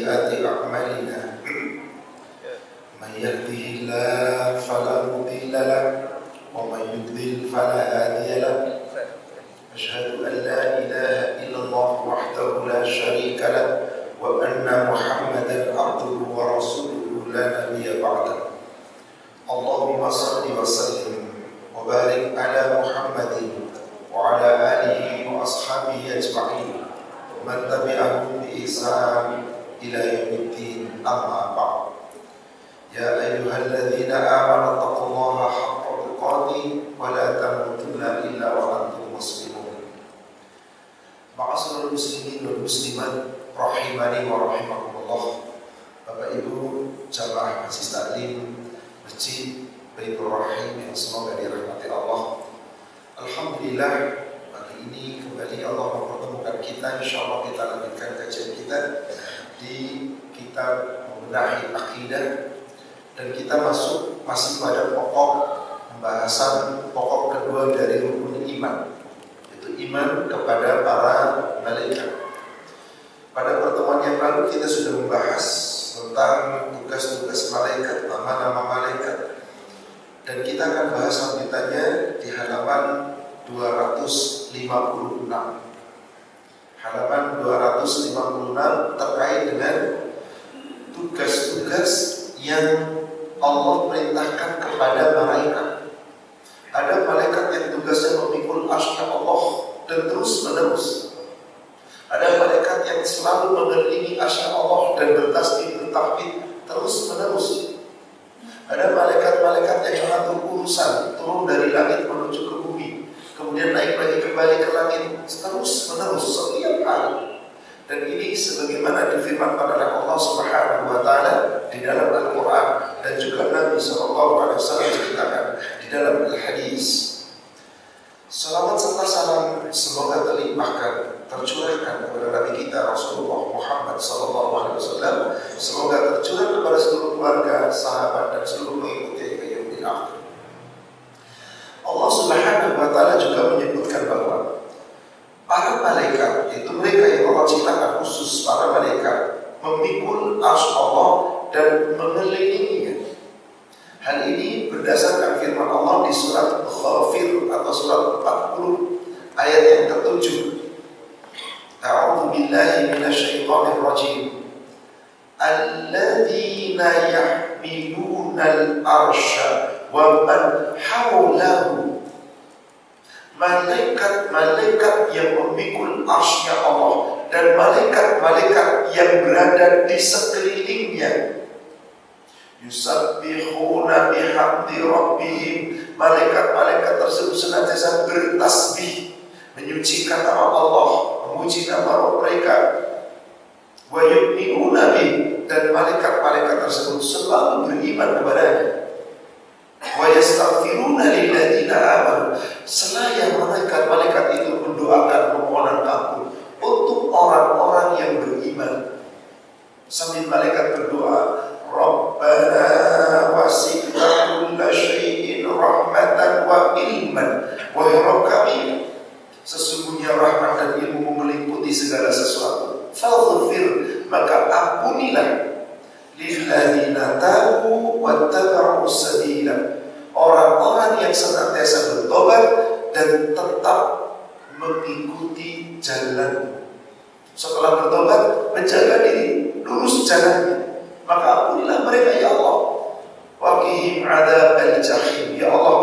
سيئات أعمالنا من يهده الله فلا مضل له ومن يضلل فلا هادي له أشهد أن لا إله إلا الله وحده لا شريك له وأن محمدا عبده ورسوله لا نبي بعده اللهم صل وسلم وبارك على محمد وعلى آله وأصحابه أجمعين ومن تبعهم بإحسان إلى يوم الدين أما بعد يا أيها الذين آمنوا اتقوا الله حق تقاته ولا تموتن إلا وأنتم مسلمون Ma'asyiral muslimin wal muslimat rahimani wa rahimakumullah. Bapak Ibu jamaah Majelis Taklim Masjid Baitur Rahim yang semoga dirahmati Allah. Alhamdulillah pagi ini kembali Allah mempertemukan kita. Insyaallah kita lanjutkan kajian kita di kitab Membenahi Akidah, dan kita masih pada pokok pembahasan pokok kedua dari rukun iman, yaitu iman kepada para malaikat. Pada pertemuan yang lalu kita sudah membahas tentang tugas-tugas malaikat, nama-nama malaikat, dan kita akan bahas lanjutannya di halaman 256. Halaman 256 terkait dengan tugas-tugas yang Allah perintahkan kepada malaikat. Ada malaikat yang tugasnya memikul arsy Allah dan terus menerus. Ada malaikat yang selalu mengelilingi arsy Allah dan bertasbih bertahmid terus menerus. Ada malaikat-malaikat yang mengatur urusan, turun dari langit menuju ke bumi, kemudian naik lagi kembali ke langit terus menerus setiap hari. Dan ini sebagaimana difirmankan oleh Allah Subhanahu wa taala di dalam Al-Qur'an, dan juga Nabi sallallahu alaihi wasallam ceritakan di dalam Al-Hadis. Salawat serta salam semoga terlimpahkan, tercurahkan kepada Nabi kita Rasulullah Muhammad sallallahu alaihi wasallam. Semoga tercurah kepada seluruh keluarga, sahabat, dan seluruh pengikutnya ke yaumil akhir. Allah Subhanahu wa taala juga menyebutkan bahwa para malaikat, itu mereka yang Allah ciptakan khusus para malaikat, memikul arsy Allah dan mengelilinginya. Hal ini berdasarkan firman Allah di surat Ghafir atau surat 40 ayat yang ke-7. A'udzu billahi minasyaitonir rajim. Alladzina yahmilunal arsya wa man hawlahu. Malaikat-malaikat yang memikul arsy Allah dan malaikat-malaikat yang berada di sekelilingnya. Yusabbihuna bihamdi rabbihim. Malaikat-malaikat tersebut senantiasa bertasbih, menyucikan nama Allah, memuji nama Rabb mereka. Wa yu'minuna bih, dan malaikat-malaikat tersebut selalu beriman kepadanya. Wa yastaghfiruna lilladzina amanu. Selaya malaikat-malaikat itu mendoakan permohonan ampun untuk orang-orang yang beriman. Sambil malaikat berdoa, Rabbana wasi'ta kulla syai'in rahmatan wa ilman. Wahai Rabb kami, sesungguhnya rahmat dan ilmu meliputi segala sesuatu. Faghfir, maka ampunilah lilladzina tabu wattaba'u sabila. Orang-orang yang senantiasa bertobat dan tetap mengikuti jalan. Setelah bertobat, menjaga diri, lurus jalannya, maka ampunilah mereka ya Allah. Waqihim adzabal jahim, ya Allah,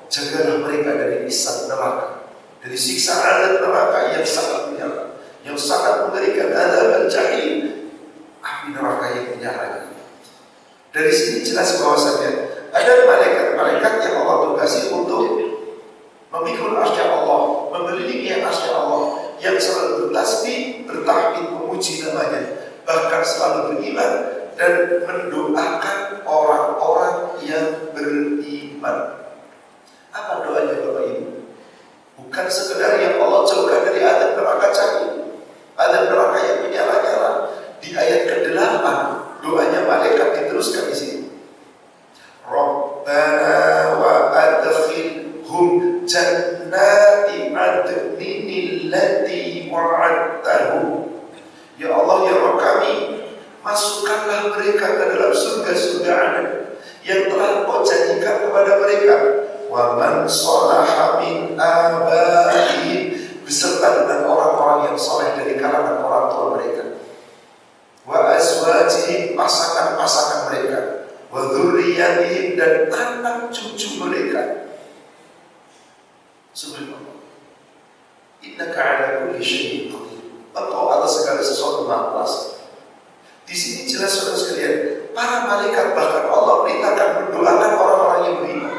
jagalah mereka dari hisab neraka, dari siksa azab neraka yang sangat menyala, yang sangat mengerikan. Adzabal jahim, api neraka yang menyala. Dari sini jelas bahwasannya ada malaikat-malaikat yang Allah tugasi untuk memikul arsy Allah, mengelilingi arsy Allah, yang selalu bertasbih, bertahmid, memuji namanya, bahkan selalu beriman dan mendoakan orang-orang yang beriman. Apa doanya Bapak Ibu? Bukan sekedar yang Allah jauhkan dari adab neraka cari, adab neraka yang menyala-nyala. Di ayat ke-8 doanya malaikat diteruskan di sini. Rabbana wa adkhilhum jannati adnin allati wa'adtahu. Ya Allah, ya Rabb kami, masukkanlah mereka ke dalam surga-surga anak yang telah Engkau janjikan kepada mereka. Wa man sholaha min abaihim, beserta dengan orang-orang yang soleh dari kalangan orang tua mereka. Wa azwajihim, pasangan-pasangan mereka. Wa dzurriyyatihim, dan anak cucu mereka. Subhanallah. Innaka ala kulli syai'in qadir. Engkau atas segala sesuatu maha kuasa. Di sini jelas saudara sekalian, para malaikat bahkan Allah perintahkan mendoakan orang-orang yang beriman.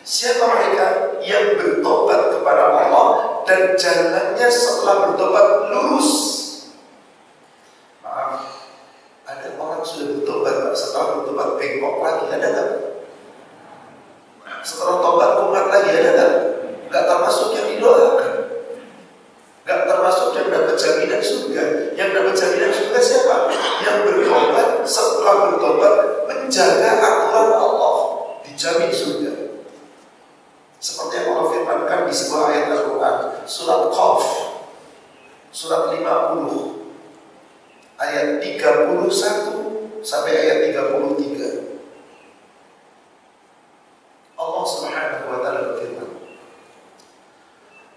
Siapa mereka yang bertobat kepada Allah dan jalannya setelah bertobat lurus? Maaf, ada orang sudah bertobat, setelah bertobat bengkok lagi, ada nggak? Setelah tobat kumat lagi, ada nggak? Nggak termasuk yang didoakan. Nggak termasuk yang dapat jaminan surga. Yang dapat jaminan surga siapa? Yang bertobat, setelah bertobat menjaga aturan Allah, dijamin surga. Seperti yang Allah firmankan di sebuah ayat Al-Quran, surat Qaf, surat 50, ayat 31 sampai ayat 33. Allah Subhanahu wa ta'ala berfirman,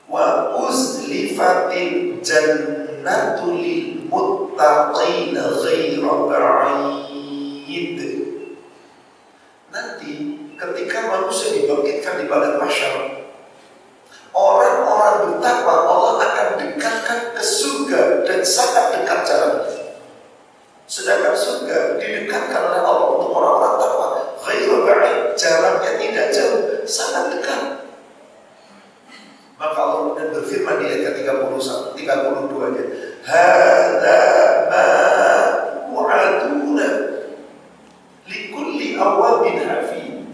wa uzlifatil jannatu lil muttaqina ghaira ba'id. Nanti ketika manusia dibangkitkan di padang mahsyar, orang-orang bertakwa Allah akan dekatkan ke surga dan sangat dekat jaraknya. Sedangkan surga didekatkan oleh Allah untuk orang-orang takwa ghairu ba'id, jaraknya tidak jauh, sangat dekat. Maka Allah kemudian berfirman di ayat ke-31, 32-nya, hadza ma wa'aduna likulli awabin hafid.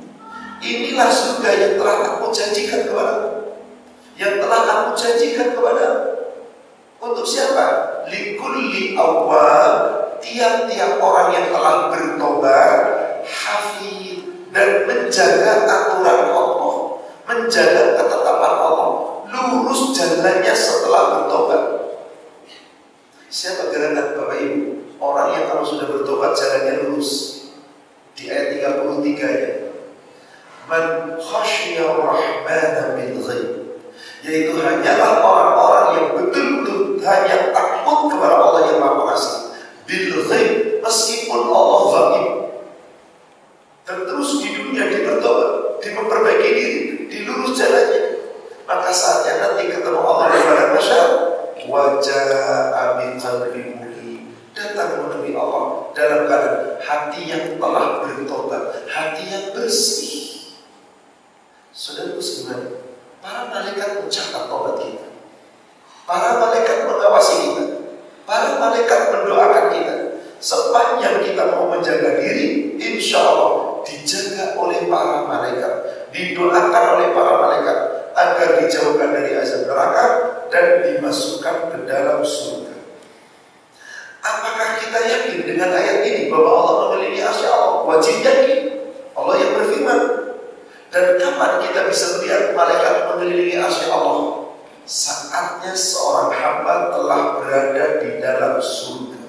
Inilah surga yang telah aku janjikan kepadamu, yang telah aku janjikan kepadamu. Untuk siapa? Likulli awab, tiap-tiap orang yang telah bertobat, hafid, dan menjaga aturan Allah, menjaga ketetapan Allah, lurus jalannya setelah bertobat. Siapa gerangan Bapak Ibu? Orang yang kalau sudah bertobat jalannya lurus. Di ayat 33-nya, man khasyiya rahmana bil ghaib, yaitu hanyalah orang-orang yang betul-betul hanya takut kepada Allah yang Maha Pengasih. Bil ghaib, meskipun Allah ghaib, dan terus di dunia dia bertobat, dia memperbaiki diri, dilurus jalannya, maka saatnya nanti ketemu Allah di padang mahsyar, wajah abi qalbi munib, datang menemui Allah dalam keadaan hati yang telah bertobat, hati yang bersih. Saudara sekalian, para malaikat mencatat tobat kita, para malaikat mengawasi kita, para malaikat mendoakan kita. Sepanjang kita mau menjaga diri, insya Allah dijaga oleh para malaikat, didoakan oleh para malaikat agar dijauhkan dari azab neraka dan dimasukkan ke dalam surga. Apakah kita yakin dengan ayat ini bahwa Allah mengelilingi arsy Allah? Wajib yakin. Allah yang berfirman. Dan kapan kita bisa melihat malaikat mengelilingi arsy Allah? Saatnya seorang hamba telah berada di dalam surga.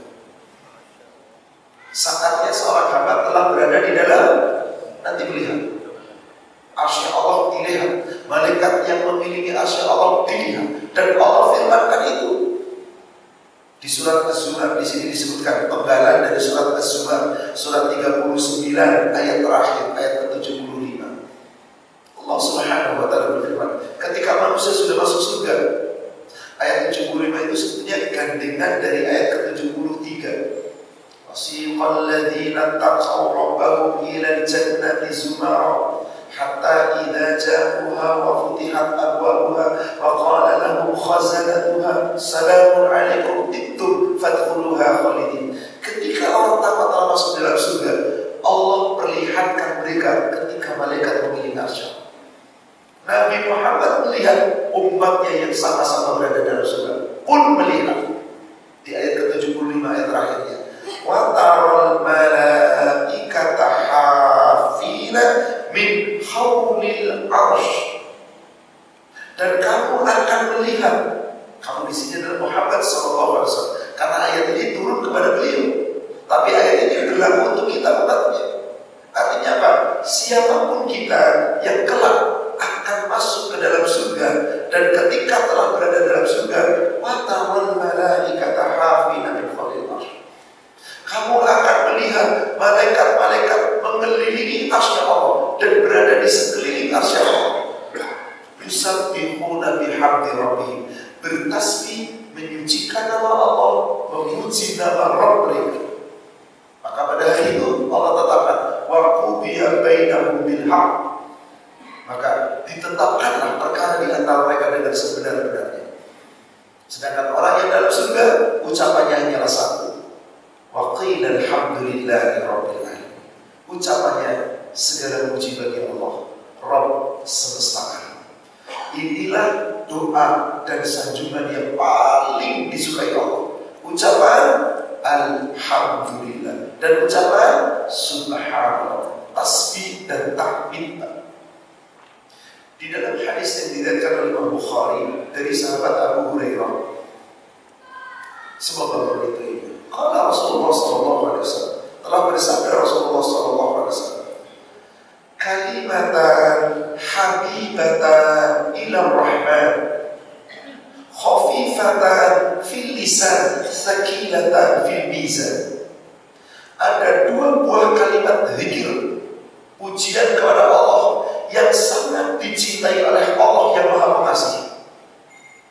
Saatnya seorang hamba telah berada di dalam, nanti melihat arsy Allah dilihat, malaikat yang mengelilingi arsy Allah dilihat, dan Allah firmankan itu di surat Az-Zumar. Di sini disebutkan penggalan dari surat Az-Zumar, surat 39 ayat terakhir, ayat ke-75. Allah Subhanahu wa ta'ala berfirman, ketika manusia sudah masuk surga, ayat 75 itu sebetulnya gandengan dari ayat ke-73. Wasiqal ladzina taqaw rabbahum ilal jannati zumara hatta idza ja'uha wa futihat abwabuha wa qala lahum khazanatuha salamun 'alaikum tibtum fadkhuluha khalidin. Ketika orang takwa telah masuk dalam surga, Allah perlihatkan mereka ketika malaikat mengelilingi arsy. Nabi Muhammad melihat umatnya yang sama-sama berada dalam surga pun melihat. Di ayat ke-75 ayat terakhirnya, wa taral malaikata hafina min haulil arsh, dan kamu akan melihat, kamu di sini adalah Muhammad SAW, karena ayat ini turun kepada beliau, tapi siapapun kita yang kelak akan masuk ke dalam surga, dan ketika telah berada dalam surga, wataral malaikata hafina min fadlillah, kamu akan melihat malaikat-malaikat mengelilingi arsy Allah dan berada di sekeliling arsy Allah. Yusabbihuna bihamdi rabbihim, bertasbih menyucikan nama Allah, memuji nama Rabb mereka. Maka pada hari itu Allah tetapkan wa qudiya bainahum bil haqq, maka ditetapkanlah perkara di antara mereka dengan sebenar-benarnya. Sedangkan orang yang dalam surga ucapannya hanyalah satu, wa qila alhamdulillahi rabbil alamin, ucapannya segala puji bagi Allah Rabb semesta alam. Inilah doa dan sanjungan yang paling disukai Allah, ucapan alhamdulillah dan ucapan subhanallah, tasbih dan tahmid. Di dalam hadis yang diriwayatkan oleh Imam Bukhari dari sahabat Abu Hurairah, semoga Allah diterima, qala Rasulullah sallallahu alaihi wasallam, telah bersabda Rasulullah sallallahu alaihi wasallam, kalimatan habibatan ila rahman, khafifatan fil lisan, thaqilatan fil mizan. Ada dua buah kalimat zikir, pujian kepada Allah yang sangat dicintai oleh Allah yang Maha Pengasih.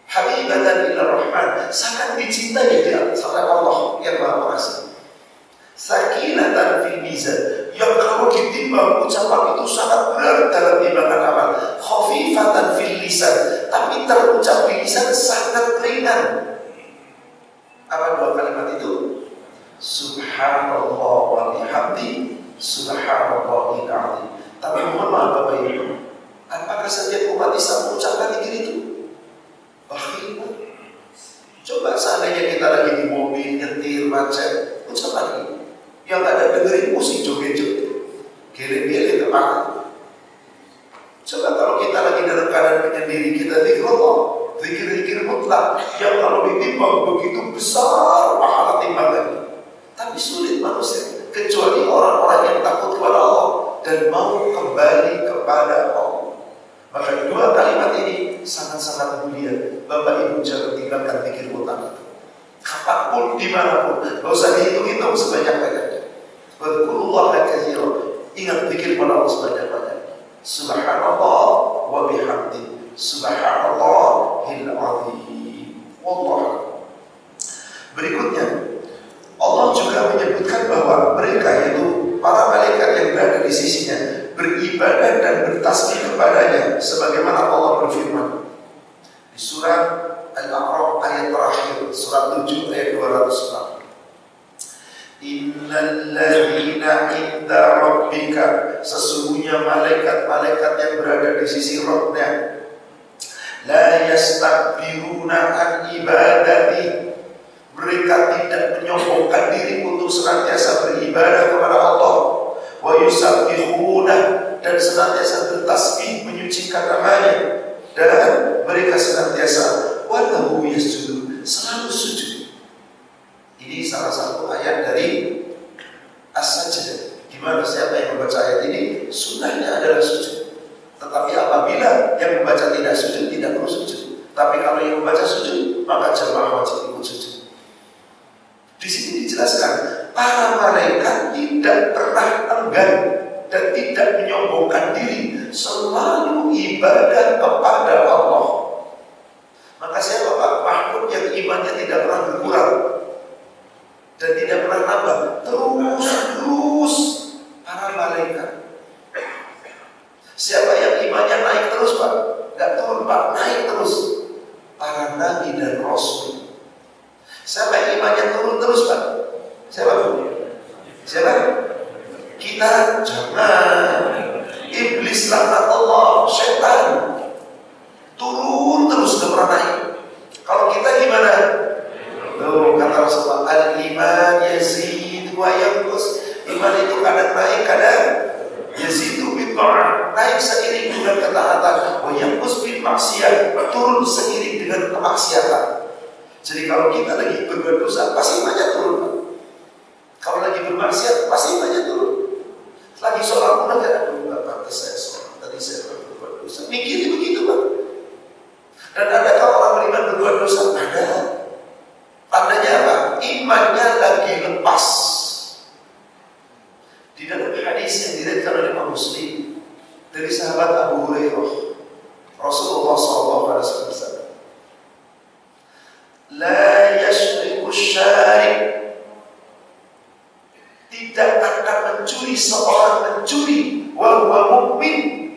Habibatan ila rahman, sangat dicintai oleh Allah yang Maha Pengasih. Thaqilatan fil mizan, yang kalau ditimbang ucapan itu sangat berat dalam timbangan amal. Khafifatan fil lisan, tapi terucap di lisan sangat ringan. Apa dua kalimat itu? Subhanallah wa bihamdi, subhanallahil azim. Tapi mohon maaf Bapak Ibu, apakah setiap umat Islam mengucapkan zikir itu? Bakhil. Coba seandainya kita lagi di mobil, nyetir, macet, ucapkan ini. Yang ada dengerin musik joget-joget, gele-gele teman. Coba kalau kita lagi dalam keadaan menyendiri, kita zikir Allah, zikir-zikir mutlak yang kalau ditimbang begitu besar pahala timbangannya. Tapi sulit manusia, kecuali orang-orang yang takut kepada Allah dan mau kembali kepada Allah. Maka dua kalimat ini sangat-sangat mulia. Bapak Ibu jangan tinggalkan zikir mutlak. Kapanpun, dimanapun, gak usah dihitung-hitung sebanyak-banyaknya. Wadkurullaha katsira, ingat zikir kepada Allah sebanyak-banyaknya. Subhanallah wa bihamdi, subhanallahil azim. Wallah. Berikutnya, Allah juga menyebutkan bahwa mereka yaitu para malaikat yang berada di sisinya beribadah dan bertasbih kepadanya, sebagaimana Allah berfirman di surat Al-A'raf ayat terakhir, surat 7 ayat 206. Innal ladzina 'inda rabbika, sesungguhnya malaikat-malaikat yang berada di sisi Rabb-Nya, la yastakbiruna an ibadati, mereka tidak menyombongkan diri untuk senantiasa beribadah kepada Allah, wa yusabbihuna, dan senantiasa bertasbih menyucikan namanya, dan mereka senantiasa walahu yasjudu, selalu sujud. Ini salah satu ayat dari As-Sajdah, di mana siapa yang membaca ayat ini sunnahnya adalah sujud. Tetapi apabila yang membaca tidak sujud, tidak perlu sujud. Tapi kalau yang membaca sujud, maka jamaah wajib ikut sujud. Di sini dijelaskan para malaikat tidak pernah enggan dan tidak menyombongkan diri, selalu ibadah kepada Allah. Maka siapa Pak? Makhluk yang imannya tidak pernah berkurang dan tidak pernah nambah, terus para malaikat. Siapa yang imannya naik terus Pak? Gak turun Pak, naik terus. Para nabi dan rasul. Siapa yang imannya turun terus Pak? Siapa Bu? Siapa? Kita jangan. Iblis laknat Allah, setan turun terus, gak pernah naik. Kalau kita gimana? Tuh kata Rasulullah, al-iman yazid wa yanqus. Iman itu kadang naik, kadang yazidu bil ta'ah, naik seiring dengan ketaatan, wa yanqus bil maksiat, turun seiring dengan kemaksiatan. Jadi kalau kita lagi berbuat dosa, pasti imannya turun. Kalau lagi bermaksiat, pasti imannya turun. Lagi sholat pun aduh nggak pantas saya sholat, tadi saya berbuat dosa. Mikirnya begitu Pak. Dan adakah orang beriman berbuat dosa? Ada. Tandanya apa? Imannya lagi lepas. Di dalam hadis yang diriwayatkan oleh Imam Muslim dari sahabat Abu Hurairah, Rasulullah SAW bersabda, "La yashriku syarib." Tidak akan mencuri seorang mencuri wa huwa mukmin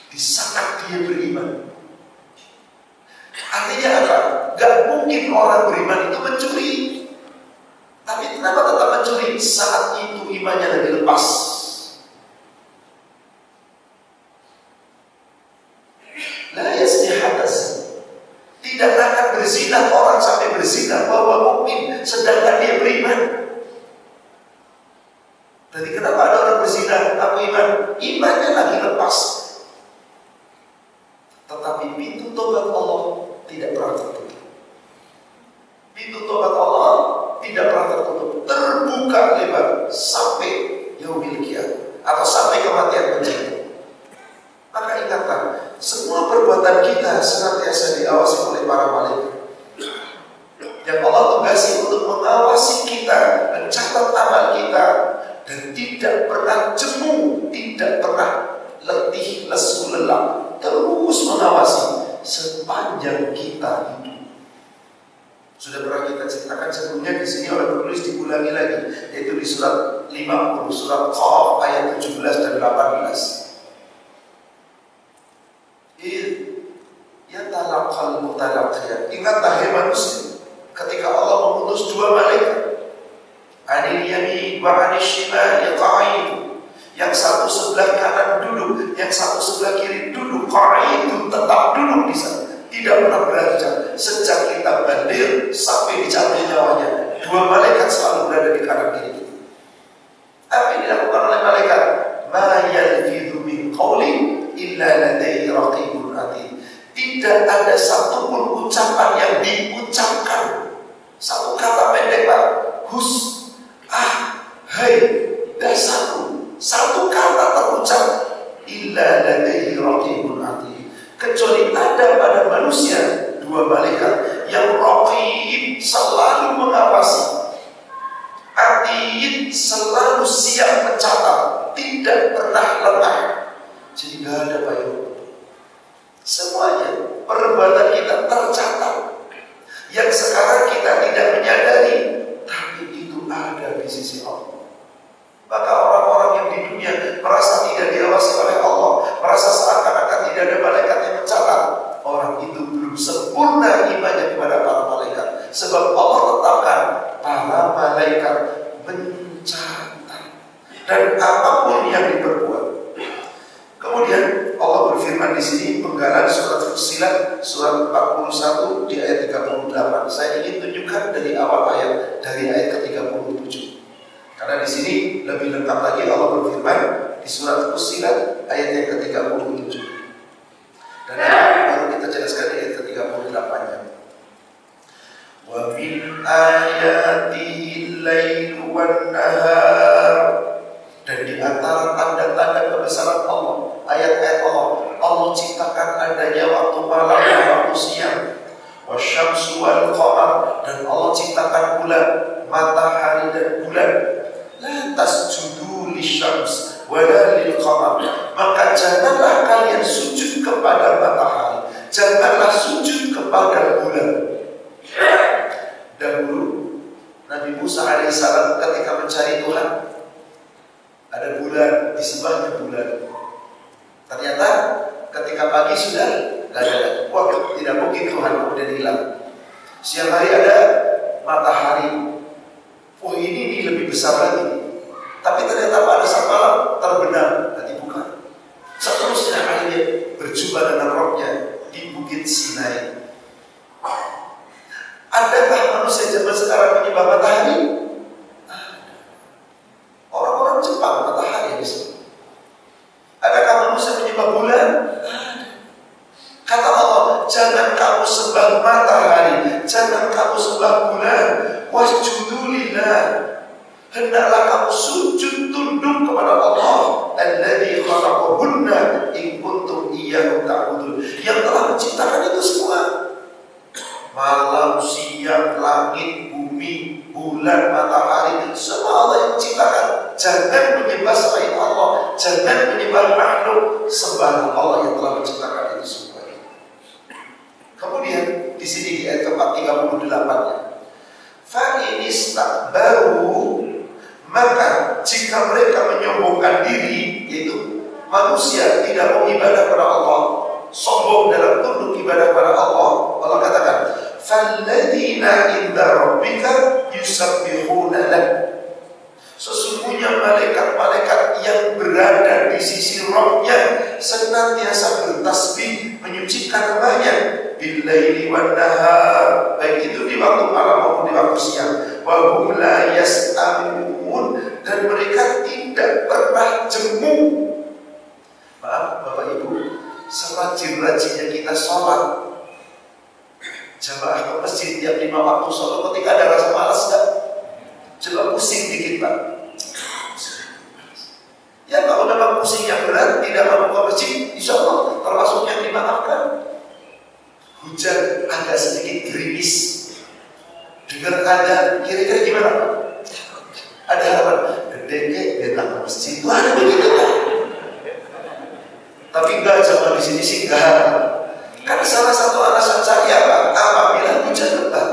di saat dia beriman. Artinya apa? Gak mungkin orang beriman itu mencuri. Tapi kenapa tetap mencuri? Saat itu imannya lagi lepas. La yazni hadas. Tidak akan berzina orang sampai berzina bahwa mukmin sedangkan dia beriman. Jadi kenapa ada orang berzina aku iman? Imannya lagi lepas. Tetapi pintu tobat Allah tidak pernah tertutup. Pintu tobat Allah tidak pernah tertutup, terbuka lebar sampai yaumil qiyamah atau sampai kematian menjadi. Maka ingatlah, semua perbuatan kita senantiasa diawasi oleh para malaikat yang Allah tugasi untuk mengawasi kita, mencatat amal kita, dan tidak pernah jemu, tidak pernah letih, lesu, lelah, terus mengawasi sepanjang kita hidup. Sudah pernah kita ceritakan sebelumnya, di sini oleh penulis diulangi lagi, yaitu di surat 50, surat Qaf ayat 17 dan 18. Yatalaqal mutalaqiyat. Ingatlah hai manusia, ketika Allah mengutus dua malaikat, anil yamin wa anil shimali qa'id. Yang satu sebelah kanan duduk, yang satu sebelah kiri duduk, qa'id, tetap duduk di sana, tidak pernah beranjak sejak kita bandir sampai dicabut nyawanya. Dua malaikat selalu berada di kanan kiri kita. Apa yang dilakukan oleh malaikat? Ma yalfidhu min qawlin illa ladaihi raqibun atid. Tidak ada satupun ucapan yang diucapkan, satu kata pendek Pak, hus, ah, hai, satu kata terucap, illa ladaihi raqibun atid, kecuali ada pada manusia dua malaikat yang raqib, selalu mengawasi, atid, selalu siap mencatat, tidak pernah lengah. Jadi nggak ada Pak Ibu. Semuanya perbuatan kita tercatat. Yang sekarang kita tidak menyadari, tapi itu ada di sisi Allah. Maka orang-orang yang di dunia merasa tidak diawasi oleh Allah, merasa seakan-akan tidak ada malaikat yang mencatat, orang itu belum sempurna imannya kepada para malaikat. Sebab Allah tetapkan para malaikat mencatat dan apapun yang diperbuat. Kemudian Allah berfirman di sini, penggalan surat Fussilat surat 41 di ayat 38. Saya ingin tunjukkan dari awal ayat, dari ayat ke-37. Karena di sini lebih lengkap lagi Allah berfirman di surat Fussilat ayat yang ke-37. Dan baru kita jelaskan di ayat ke-38-nya. Wa min ayatihi al-lailu wan-nahar. Dan di antara tanda-tanda kebesaran Allah, ayat-ayat Allah, Allah ciptakan adanya waktu malam dan waktu siang. Wasyamsu wal qamar, dan Allah ciptakan bulan, matahari dan bulan. La tasjudu lisyams wala lil qamar. Maka janganlah kalian sujud kepada matahari, janganlah sujud kepada bulan. Dahulu Nabi Musa alaihissalam ketika mencari Tuhan, ada bulan, disembahnya bulan. Ternyata ketika pagi sudah gak ada. Wah, tidak mungkin Tuhan kemudian hilang. Siang hari ada matahari. Oh, ini lebih besar lagi. Tapi ternyata pada saat malam terbenam dan dibuka. Seterusnya akhirnya berjumpa dengan Rabb-Nya di Bukit Sinai. Adakah manusia zaman sekarang menyembah matahari? Orang-orang Jepang matahari bisa. Adakah manusia menyembah bulan? Kata Allah, jangan kamu sembah matahari, jangan kamu sembah bulan. Wasjudu lillah. hendaklah kamu sujud tunduk kepada Allah alladzi khalaqahunna in kuntum iyyahu ta'budun, yang telah menciptakan itu semua, malam, siang, langit, bumi, bulan, matahari, semua Allah yang menciptakan. Jangan menyembah selain Allah, jangan menyembah makhluk, sembahlah Allah yang telah menciptakan itu semua. Kemudian di sini di ayat keempat 38-nya, fa inistakbaru, maka jika mereka menyombongkan diri, yaitu manusia tidak mau ibadah kepada Allah, sombong dalam tunduk ibadah kepada Allah, Allah katakan, falladzina inda rabbika yusabbihuna lak, sesungguhnya malaikat-malaikat yang berada di sisi Rabb-nya senantiasa bertasbih menyucikan namanya bil-laili wan nahar, baik itu di waktu malam maupun di waktu siang, wa hum la yas'amun, dan mereka tidak pernah jemu. Maaf Bapak Ibu, serajin-rajinnya kita sholat, jamaah ke masjid tiap 5 waktu sholat, ketika ada rasa malas enggak? Coba pusing dikit Pak. Ya kalau memang pusingnya berat, tidak mau ke masjid, insya Allah termasuk yang dimaafkan. Hujan agak sedikit gerimis, dengar ada, kira-kira gimana Pak? Ada harapan, gede biarlah ke masjid. Wah, ada begitu Pak. Tapi enggak, zaman di sini sih enggak. Kan salah satu alasan saya Pak, apabila hujan lebat,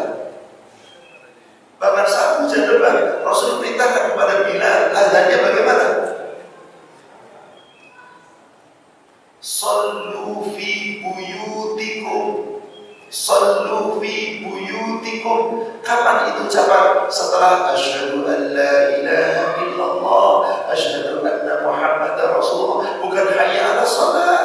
bahkan saat hujan lebat, Rasul perintahkan kepada Bilal, azannya bagaimana? Sallu fi buyutikum, sallu fi buyutikum. Kapan itu ucapan? Setelah asyhadu an la ilaha illallah, asyhadu anna Muhammadar Rasulullah, bukan hayya 'alas shalah.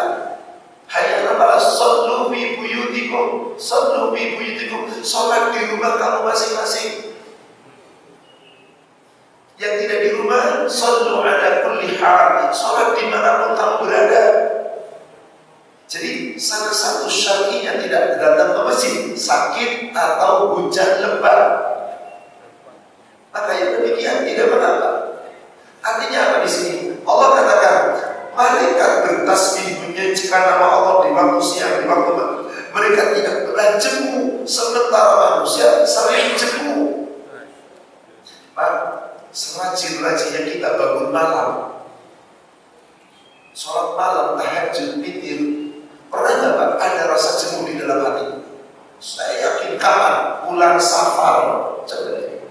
Hayya 'alas sallu fi buyutikum, sallu fi buyutikum, salat di rumah kamu masing-masing. Yang tidak di rumah, sallu ala kulli hal, salat dimanapun kamu berada. Jadi salah satu syar'inya tidak datang ke masjid, sakit atau hujan lebat, maka yang demikian tidak mengapa. Artinya apa di sini? Allah katakan malaikat bertasbih menyucikan nama Allah di waktu siang, di waktu malam. Mereka tidak pernah jemu, sementara manusia sering jemu. Pak, serajin-rajinnya kita bangun malam, sholat malam, tahajud, witir, pernah nggak Pak ada rasa jemu di dalam hati? Saya yakin kapan pulang safar, coba deh.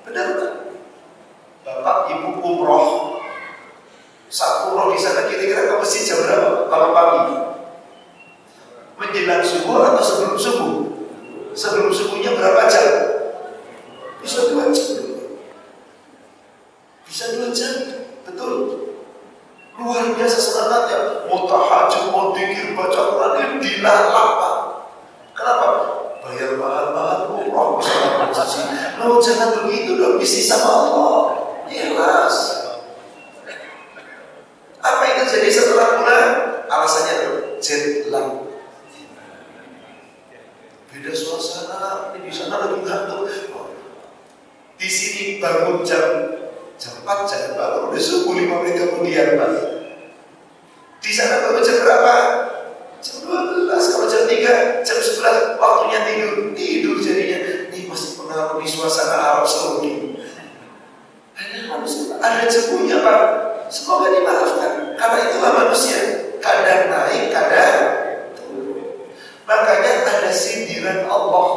Benar kan? Bapak Ibu umroh, saat umroh di sana kira-kira ke masjid jam berapa? Kalau pagi, menjelang subuh atau sebelum subuh? Sebelum subuhnya berapa jam? Bisa 2 jam. Bisa 2 jam, betul. Luar biasa semangatnya, mau tahajud, mau dzikir, baca Quran, dilalap Pak. Kenapa? Bayar mahal-mahal umroh bersama masjid. Loh, jangan begitu dong, bisnis sama Allah. Ikhlas. Apa yang terjadi setelah pulang? Alasannya jet lag. Beda suasana, di sana lagi ngantuk. Di sini bangun jam 4, jangan bangun udah subuh 5 menit kemudian Pak. Di sana bangun jam berapa? Jam 12, kalau jam 3, jam 11 waktunya tidur jadinya. Ini pasti pengaruh di suasana Arab Saudi. Ada jemunya Pak. Semoga dimaafkan. Karena itulah manusia, kadang naik, kadang turun. Makanya ada sindiran Allah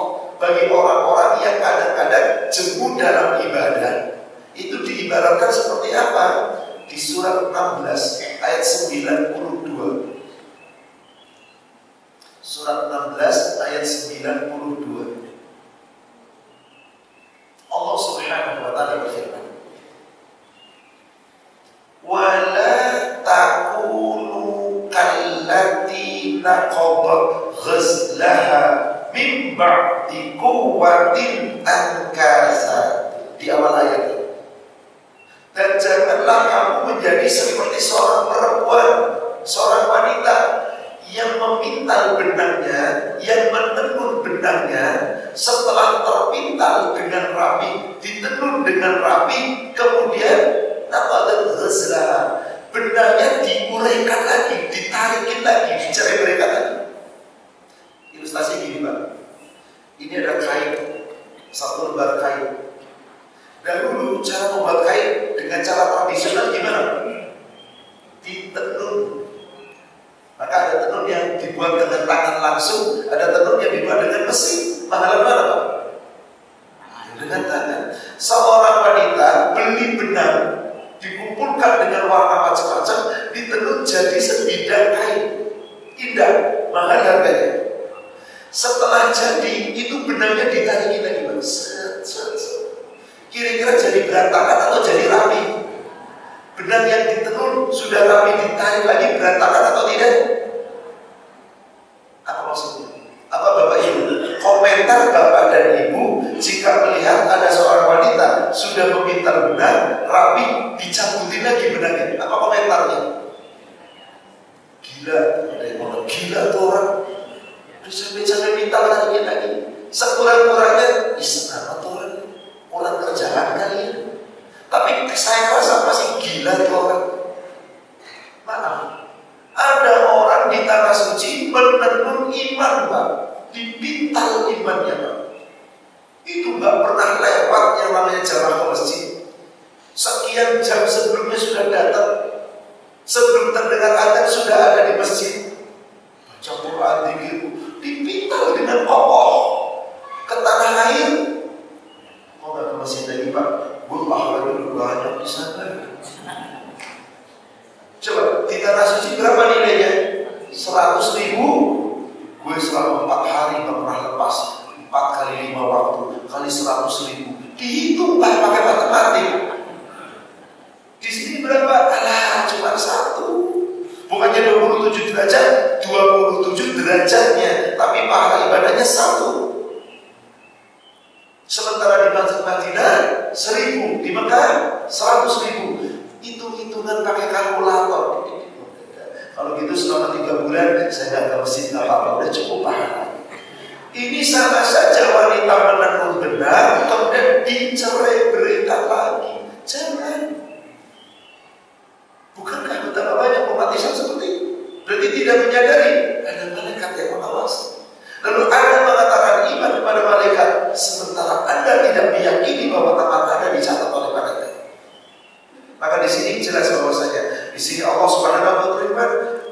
bagi orang-orang yang kadang-kadang jemu dalam ibadah. Itu diibaratkan seperti apa? Di surat 16 ayat 92. Surat 16 ayat 92. Allah Subhanahu wa taala berfirman, "Wala takunu kallati naqadat ghazlaha min ba'di quwwatin ankasa." Di awal ayat. Dan janganlah kamu menjadi seperti seorang perempuan, seorang wanita yang memintal benangnya, yang menenun benangnya benangnya, setelah terpintal dengan rapi, ditenun dengan rapi, kemudian benangnya diuraikan lagi, ditarikin lagi, dicerai-beraikan lagi. Ilustrasi gini Pak, ini ada kain, satu lembar kain. Dahulu cara membuat kain dengan cara tradisional gimana? Ditenun. Maka ada tenun yang dibuat dengan tangan langsung, ada tenun yang dibuat dengan mesin. Mahal mana Pak? Dengan tangan. Seorang wanita beli benang, dikumpulkan dengan warna macam-macam, ditenun jadi sebidang kain. Indah, mahal harganya. Setelah jadi, itu benangnya ditarikin lagi Pak. Kira-kira jadi berantakan atau jadi rapi? Benang yang ditenun sudah rapi, ditarik lagi berantakan atau tidak? Apa maksudnya? Apa Bapak Ibu? Komentar Bapak dan Ibu jika melihat ada seorang wanita sudah memintal benang rapi, dicabutin lagi benangnya. Apa komentarnya? Gila, ada yang ngomong gila tuh orang. Sampai mintal lagi. Sekurang-kurangnya, senang tuh orang kerjaan kali ya. Tapi saya rasa masih gila tuh orang. Maaf, ada orang di tanah suci menenun iman Pak, dipintal imannya Pak. Itu nggak pernah lewat yang namanya jamaah ke masjid. Sekian jam sebelumnya sudah datang, sebelum terdengar adzan sudah ada di masjid. Baca Quran gitu, dipintal dengan kokoh ke tanah air. Mau nggak ke masjid lagi Pak? Gue pahala dulu banyak di sana. Coba di tanah suci berapa nilainya? 100.000. Gue selama 4 hari gak pernah lepas. 4 kali 5 waktu kali 100.000. Dihitung Pak pakai matematik. Di sini berapa? Alah, cuma 1. Bukannya 27 derajat, 27 derajatnya, tapi pahala ibadahnya 1. Sementara di Madinah 1.000, di Mekah 100.000. Hitung-hitungan pakai kalkulator. Kalau gitu selama 3 bulan saya nggak ke masjid apa-apa, udah cukup pahala. Ini sama saja wanita menenun benang kemudian dicerai-beraikan lagi. Jangan. Bukankah betapa banyak umat Islam seperti itu? Berarti tidak menyadari ada malaikat yang mengawasi. Lalu Anda mengatakan iman kepada malaikat, sementara Anda tidak meyakini bahwa amal Anda dicatat oleh malaikat. Maka di sini jelas bahwasanya di sini Allah Subhanahu wa taala berfirman,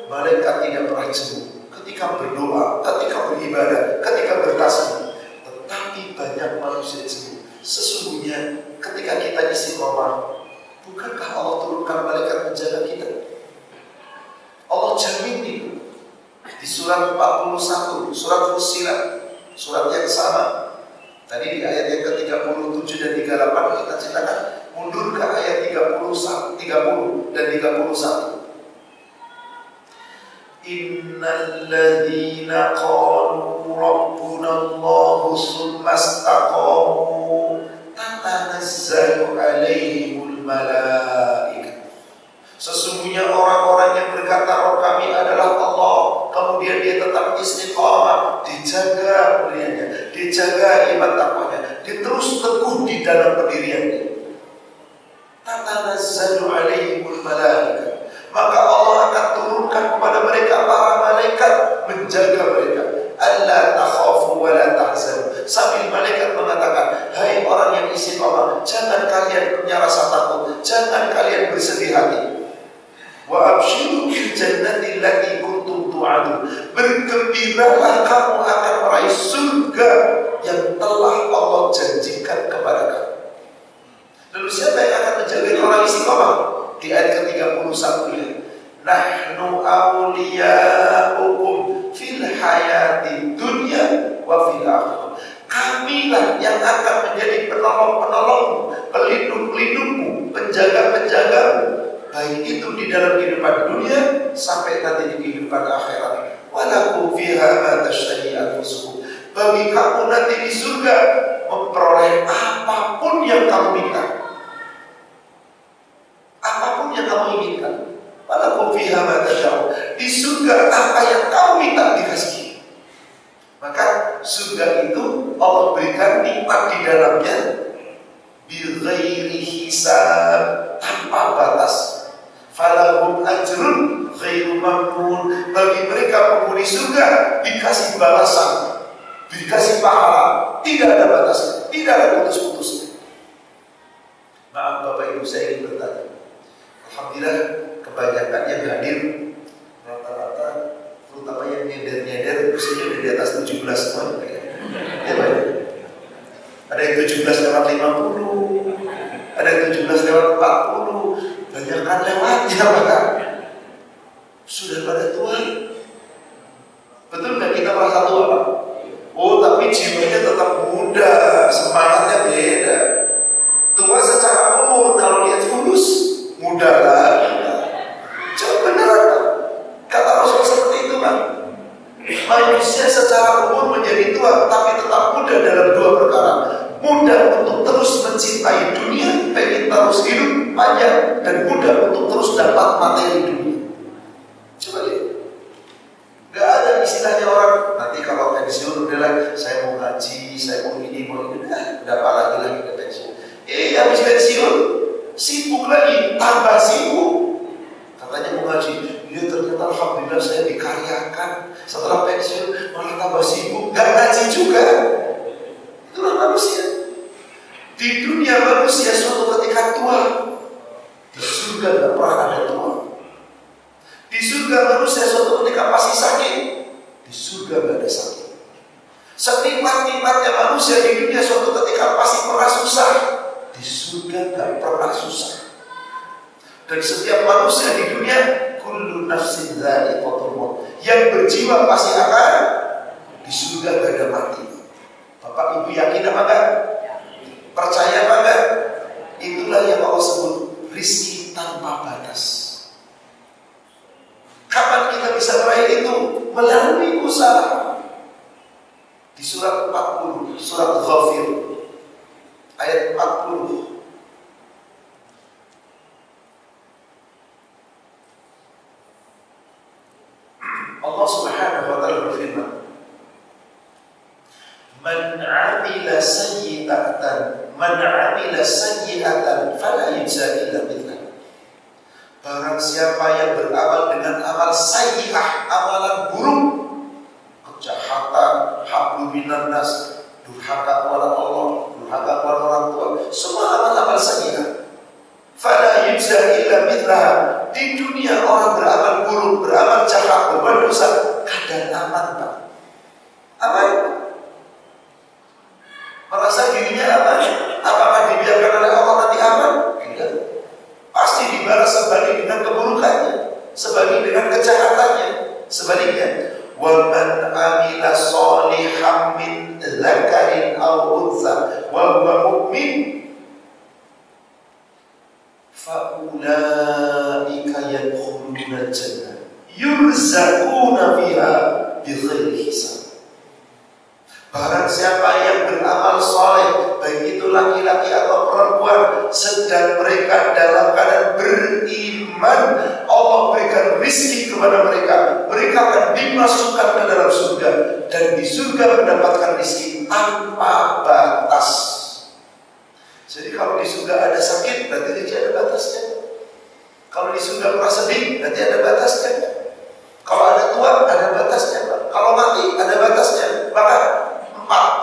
malaikat tidak pernah jenuh ketika berdoa, ketika beribadah, ketika bertasbih. Tetapi banyak manusia jenuh. Sesungguhnya ketika kita istiqomah, bukankah Allah turunkan malaikat menjaga kita? Allah jamin itu. Di surat 41, surat Fussilat, surat yang sama. Tadi di ayat yang ke-37 dan 38 kita ceritakan, mundur ke ayat 30 dan 31. Innal ladzina qalu rabbuna Allahu tsumma istaqamu tatanazzalu 'alaihimul malaikah. Sesungguhnya orang-orang yang berkata Rabb kami adalah Allah, kemudian dia tetap istiqamah, dijaga mulianya, dijaga iman takwanya, dia terus teguh di dalam pendiriannya. Tatanazzalu 'alaihimul malaikah. Maka Allah akan turunkan kepada mereka para malaikat menjaga mereka. Alla takhafu wa la tahzanu. Sambil malaikat mengatakan, hai orang yang istiqamah, jangan kalian punya rasa takut, jangan kalian bersedih hati. Wa abshiru bil jannati allati kuntum tu'adun. Bergembiralah kamu akan meraih surga yang telah Allah janjikan kepada kamu. Lalu siapa yang akan menjaga orang istiqamah? Di ayat ke-31 ini, nahnu awliya'ukum fil hayati dunya wa fil akhirah. Kamilah yang akan menjadi penolong-penolongmu, pelindung-pelindungmu, penjaga-penjagamu, baik itu di dalam kehidupan dunia sampai nanti di kehidupan akhirat. Walakum fiha ma tashtahi anfusukum. Bagi kamu nanti di surga memperoleh apapun yang kamu minta. Apapun yang kamu inginkan, walakum fiha ma tasha'un. Di surga apa yang kamu minta dikasih. Maka surga itu Allah berikan nikmat di dalamnya bighairi hisab, tanpa batas. Falahum ajrun ghairu mamnun. Bagi mereka penghuni surga dikasih balasan, dikasih pahala, tidak ada batasnya, tidak ada putus-putusnya. Maaf Bapak Ibu, saya ingin bertanya. Alhamdulillah kebanyakan yang hadir rata-rata, terutama yang nyender-nyender usianya udah di atas 17 semua ya Pak. Ada yang 17 lewat 50, ada yang 17 lewat 40, banyak kan lewatnya Pak. Sudah pada tua. Betul nggak kita merasa tua Pak? Oh tapi jiwanya tetap muda, semangatnya beda. Tua secara umur, kalau lihat fulus muda lagi. Coba beneran Pak. Kata Rasul seperti itu Pak. Manusia secara umur menjadi tua, tapi tetap muda dalam dua perkara. Muda untuk terus mencintai dunia, pengen terus hidup panjang, dan muda untuk terus dapat materi dunia. Coba lihat. Gak ada istilahnya orang nanti kalau pensiun udahlah, saya mau ngaji, saya mau ini, mau ini, udah apa lagi ke pensiun. Habis pensiun sibuk lagi, tambah sibuk. Katanya mau ngaji, ya ternyata alhamdulillah saya dikaryakan. Setelah pensiun malah tambah sibuk, gak ngaji juga. Itulah manusia. Di dunia manusia suatu ketika tua, di surga gak pernah ada tua. Di surga manusia suatu ketika pasti sakit, di surga gak ada sakit. Senikmat-nikmatnya manusia di dunia suatu ketika pasti pernah susah, di surga gak pernah susah. Dan setiap manusia di dunia kullu nafsin dha'iqatul maut, yang berjiwa pasti akan, di surga gak ada mati. Bapak Ibu yakin apa enggak? Percaya apa enggak? Itulah yang Allah sebut rizki tanpa batas. Kapan kita bisa meraih itu? Melalui usaha. Di surat 40, surat Ghafir, ayat 40. Allah Subhanahu wa ta'ala berfirman, Man 'amila sayyi'atan fala yujza illa mithlaha. Barang siapa yang beramal dengan amal sayyi'ah, amalan buruk, kejahatan, hablu minan nas, durhaka kepada Allah, durhaka kepada orang tua, semua amal-amal sayyi'ah, fala yujza illa mithlaha. Di dunia orang beramal buruk, beramal jahat, berbuat dosa, kadang aman Pak. Aman. Merasa dirinya aman. Apakah dibiarkan oleh Allah nanti aman? Tidak. Pasti dibalas sebanding dengan keburukannya, sebanding dengan kejahatannya. Sebaliknya, wa man amila sholihan min dzakarin aw untha wa huwa mu'min fa ulaika yadkhuluna jannah yurzaquna fiha bighairi hisab. Barang siapa yang beramal soleh, baik itu laki-laki atau perempuan, sedang mereka dalam keadaan beriman, Allah berikan rizki kepada mereka. Mereka akan dimasukkan ke dalam surga, dan di surga mendapatkan rizki tanpa batas. Jadi kalau di surga ada sakit, berarti rezeki ada batasnya. Kalau di surga merasa sedih, berarti ada batasnya. Kalau ada tua, ada batasnya. Kalau mati, ada batasnya. Maka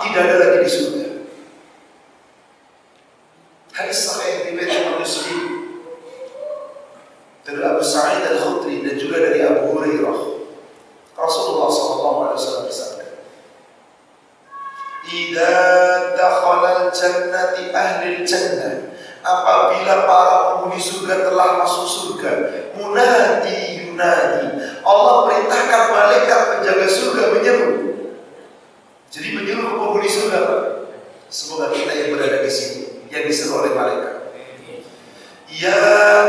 tidak ada lagi di surga. Hadis sahih riwayat Muslim dari Abu Sa'id Al-Khudri dan juga dari Abu Hurairah. Rasulullah SAW bersabda, "Idza dakhala al-jannati ahli al-jannah." Apabila para penghuni surga telah masuk surga, munadi yunadi, Allah perintahkan malaikat penjaga surga menyeru. Jadi menyeru ke penghuni surga, Pak. Semoga kita yang berada di sini yang diseru oleh malaikat. Ya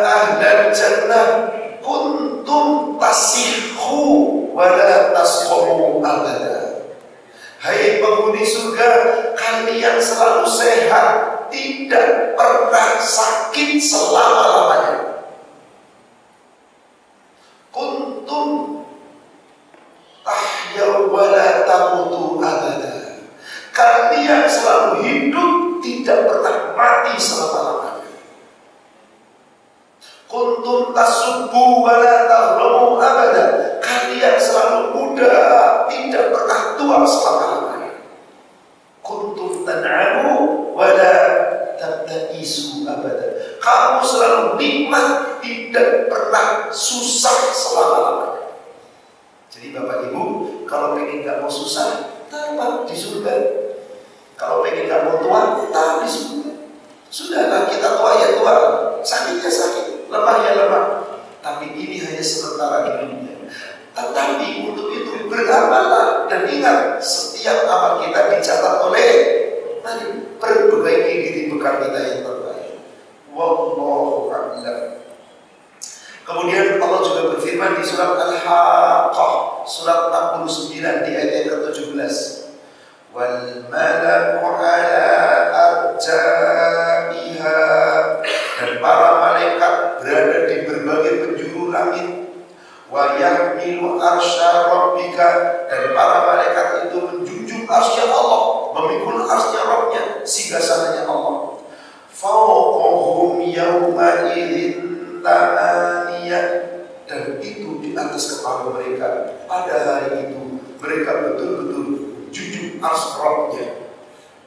ahlal jannah kuntum tasihhu wa la tasqumu abada. Hai penghuni surga, kalian selalu sehat, tidak pernah sakit selama-lamanya. Kuntum tahyaw wa la tamutu abada. hidup, tidak pernah mati selama-lamanya. Kuntum tasubbu wa la tahramu abada. Kalian selalu muda, tidak pernah tua selama-lamanya. Kuntum tan'amu wa la tabta'isu abada. Kamu selalu nikmat, tidak pernah susah selama-lamanya. Jadi Bapak Ibu, kalau pengen gak mau susah, tetap di surga. Kalau pengen gak mau tua, tetap di surga. Sudahlah, kita tua ya tua, sakitnya sakit, lemah ya lemah. Tapi ini hanya sementara di dunia. Tetapi untuk itu beramallah, dan ingat, setiap amal kita dicatat oleh mari perbaiki diri bekal kita yang terbaik. Wallahu a'lam. Kemudian Allah juga berfirman di surat Al-Haqqah, surat 69 di ayat yang ke-17. Wal malaku ala arja'iha, dan para malaikat berada di berbagai penjuru langit. Wa yahmilu arsya rabbika, dan para malaikat itu menjunjung arsy Allah, memikul arsy Rabbnya, singgasananya Allah. Fawqahum yawma idzin tamaniyah, dan itu di atas kepala mereka pada hari itu mereka betul-betul junjung arsy Rabbnya.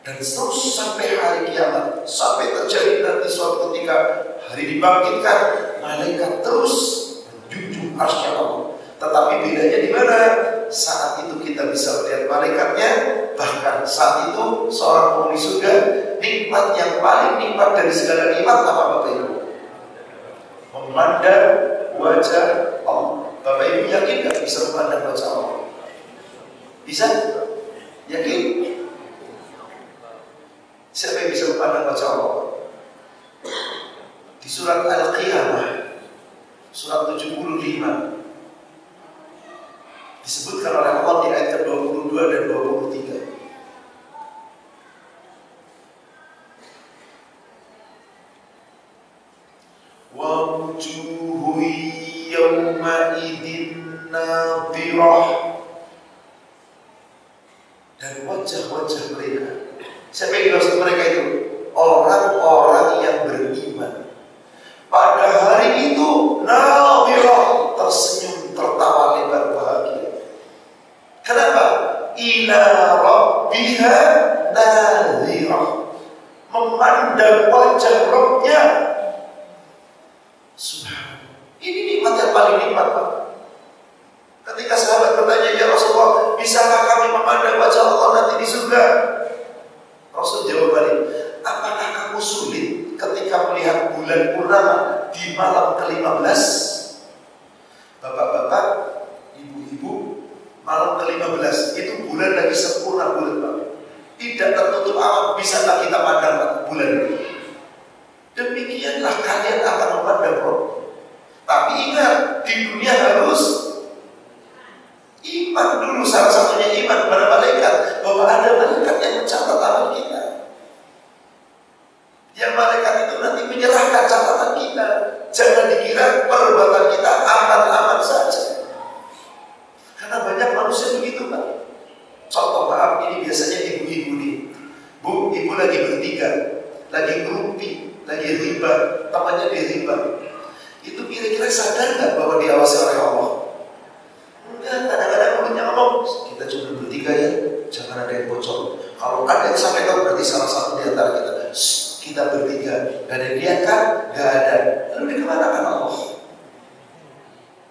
Dan terus sampai hari kiamat, sampai terjadi nanti suatu ketika hari dibangkitkan, malaikat terus menjunjung arsy Allah. Tetapi bedanya di mana? Saat itu kita bisa melihat malaikatnya. Bahkan saat itu seorang penghuni surga, nikmat yang paling nikmat dari segala nikmat apa Bapak Ibu? Memandang wajah Allah. Bapak Ibu yakin gak bisa memandang wajah Allah? Bisa? Yakin? Siapa yang bisa memandang wajah Allah? Di surat Al-Qiyamah, surat 75, disebutkan oleh Allah di ayat ke-22 dan 23. Wa wujuhu yawma idzin nadhirah, dan wajah-wajah mereka. Siapa yang dimaksud mereka itu? Orang-orang yang beriman. Pada hari itu nadhirah, tersenyum, tertawa lebar, bahagia. Kenapa? Ila rabbiha nadhirah, memandang wajah Rabbnya. Subhanallah. Ini nikmat yang paling nikmat, Pak. Ketika sahabat bertanya, ya Rasulullah, bisakah kami memandang wajah Allah nanti di surga? Rasul jawab balik, apakah kamu sulit ketika melihat bulan purnama di malam ke-15? Bapak-bapak, ibu-ibu, malam ke-15 itu bulan lagi sempurna bulan, Pak. Tidak tertutup awan, bisakah kita pandang bulan itu? Demikianlah kalian akan memandang Rob. Tapi ingat, di dunia harus iman dulu. Salah satunya iman kepada malaikat, bahwa ada malaikat yang mencatat amal kita. Yang malaikat itu nanti menyerahkan catatan kita. Jangan dikira perbuatan kita aman-aman saja. Karena banyak manusia begitu, Pak. Contoh, maaf, ini biasanya ibu-ibu nih. Bu, ibu lagi bertiga, lagi ngerumpi, lagi riba, temannya di riba. Itu kira-kira sadar nggak bahwa diawasi oleh Allah? Enggak, kadang-kadang mulutnya ngomong, kita cuma bertiga ya, jangan ada yang bocor. Kalau ada yang sampai tahu berarti salah satu di antara kita. Kita bertiga, gak ada yang lihat kan? Gak ada. Lalu dikemanakan Allah?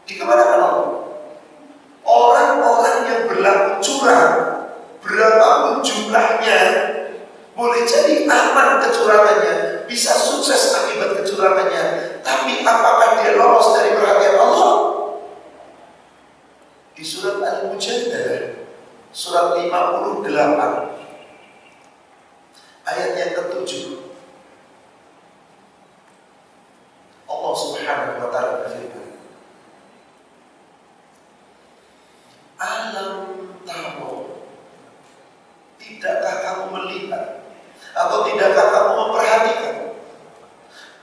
Dikemanakan Allah? Orang-orang yang berlaku curang, berapapun jumlahnya, boleh jadi aman kecurangannya, bisa sukses akibat kecurangannya. Tapi apakah dia lolos dari perhatian Allah? Di surat Al-Mujadalah, surat 58, ayat yang ke-7, Allah Subhanahu wa ta'ala berfirman, alam tahu, tidakkah kamu melihat atau tidakkah kamu memperhatikan,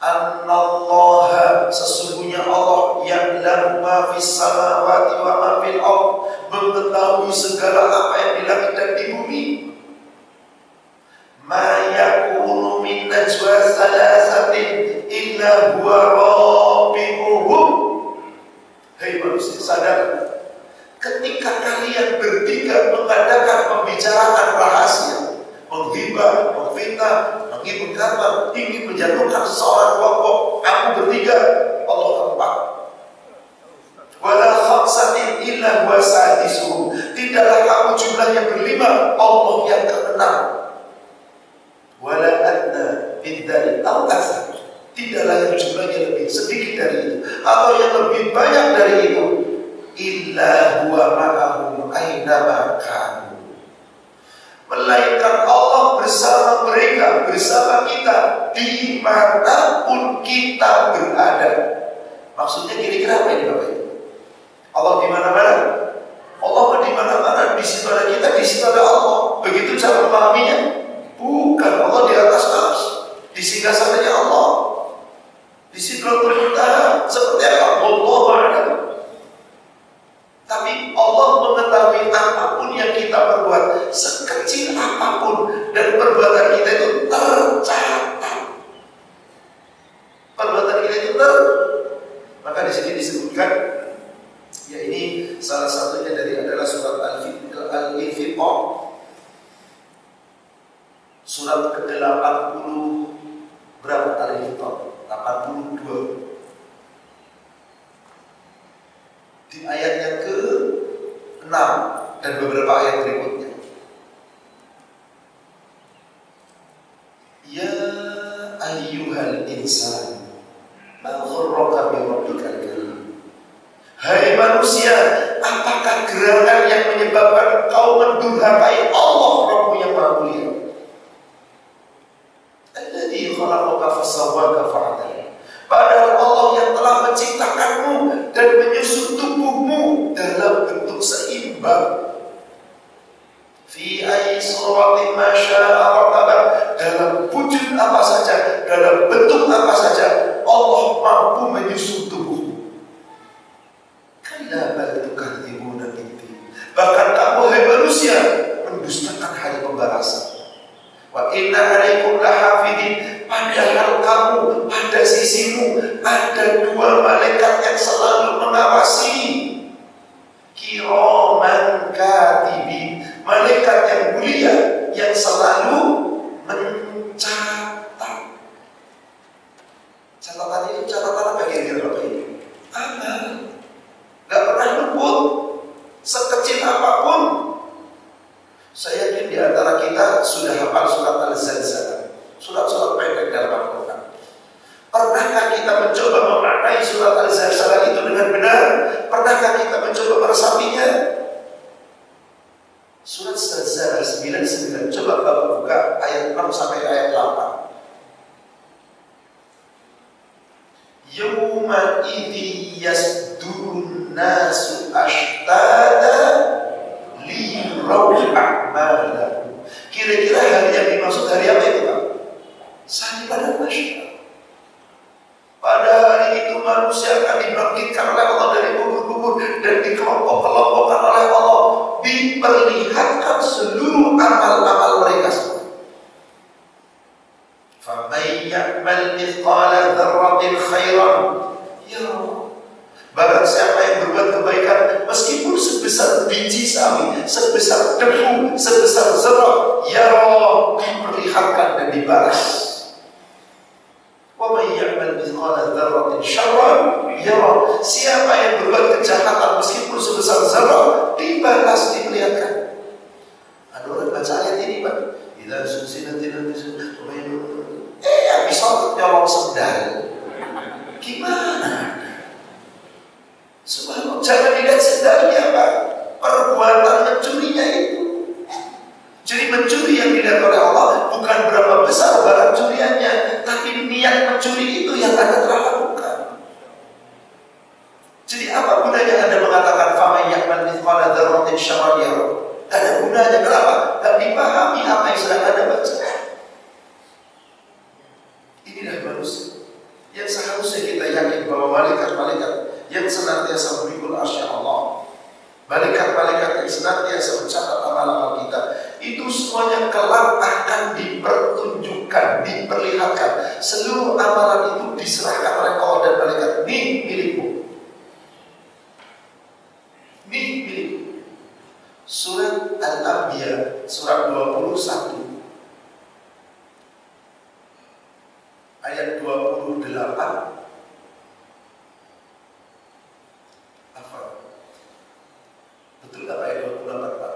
annallaha, sesungguhnya Allah, ya'lamu ma fis samawati wa ma fil ardh, mengetahui segala apa yang di langit dan di bumi. Ma menggibah, memfitnah, mengingkar, ingin menjatuhkan seseorang kelompok, aku bertiga, Allah keempat. Wala khamsatin illa huwa sadisuhum. Tidaklah kamu jumlahnya berlima, Allah yang keenam. Wala adna min dzalik aw aktsar. Tidaklah yang jumlahnya lebih sedikit dari itu atau yang lebih banyak dari itu, illa huwa ma'ahum aina ma kanu. Melainkan Allah bersama mereka, bersama kita dimanapun kita berada. Maksudnya kira-kira apa ini Bapak Ibu? Allah di mana-mana. Allah di mana-mana. Di situ ada kita, di situ ada Allah. Begitu cara memahaminya? Bukan. Allah di atas arsy, di singgasananya Allah, di Sidratul Muntaha. Seperti apa? Wallahu a'lam. Tapi Allah mengetahui apapun yang kita perbuat, sekecil apapun, dan perbuatan kita itu tercatat. Perbuatan kita itu maka di sini disebutkan, ya ini salah satunya adalah surat Al-Infiqar, surat ke-80 berapa Al-Infiqar? 82. Di ayatnya ke-6 dan beberapa ayat berikutnya. Ya ayyuhal insan, ma ghurraka bi rabbikal karim. Hai manusia, apakah gerangan yang menyebabkan kau mendurhakai Allah Rabbmu yang Maha Mulia? Alladzi khalaqaka fasawwaka fa'adala. Padahal Allah yang telah menciptakanmu dan menyusun tubuhmu dalam bentuk seimbang. Fi ayyi suratin ma syaa rakabak. Dalam wujud apa saja, dalam bentuk apa saja, Allah mampu menyusun tubuhmu. Kalla bal tukadzibuna biddin. Bahkan kamu hai manusia mendustakan hari pembalasan. Wa inna 'alaikum lahafidin. Padahal kamu pada sisimu ada dua malaikat yang selalu mengawasi. Kiraman katibin, malaikat yang mulia yang selalu mencatat. Catatan itu catatan apa kira-kira Bapak Ibu? Amal. Gak pernah luput, sekecil apapun. Saya yakin di antara kita sudah hafal surat Al-Zalzalah, surat-surat pendek dalam Al-Quran. Pernahkah kita mencoba memaknai surat Al-Zalzalah itu dengan benar? Pernahkah kita mencoba meresapinya? Surat Al-Zalzalah 99. Coba Bapak buka ayat 6 sampai ayat 8. Yawma idzi yasdurun nasu ashtada liyuraw a'malahum. Kira-kira hari yang dimaksud hari apa itu Pak? Hari pada masyarakat. Pada hari itu manusia akan dibangkitkan oleh Allah dari kubur-kubur dan dikelompok-kelompokkan oleh Allah, diperlihatkan seluruh amal-amal mereka semua. Faman ya'mal mithqala dzarratin khairan yarah. Barang siapa yang berbuat kebaikan meskipun sebesar biji sawi, sebesar debu, sebesar zarah, yarah, diperlihatkan dan dibalas. Wa may ya'mal mithqala dzarratin syarran yarah. Siapa yang berbuat kejahatan meskipun sebesar zarah, dibalas, diperlihatkan. Ada orang baca ayat ini Pak, idza sulsilatil ardu habis sholat nyolong sendal. Gimana? Subhanallah, jangan dilihat sendalnya Pak, perbuatan mencurinya itu. Jadi mencuri yang dilihat oleh Allah bukan berapa besar barang curiannya, tapi niat mencuri itu yang Anda telah lakukan. Jadi apa gunanya Anda mengatakan faman ya'mal mithqala dzarratin syarran yarah? Ada gunanya, kenapa? Dan dipahami apa yang sedang Anda baca. Inilah manusia yang seharusnya kita yakin bahwa malaikat-malaikat yang senantiasa memikul arsy Allah, malaikat-malaikat yang senantiasa mencatat amal-amal kita, itu semuanya kelak akan dipertunjukkan, diperlihatkan. Seluruh amalan itu diserahkan oleh Allah dan malaikat. Nih milikmu, nih milikmu. Surat Al-Anbiya surat 21 ayat 28. Apa? Betul tak ayat 28 Pak?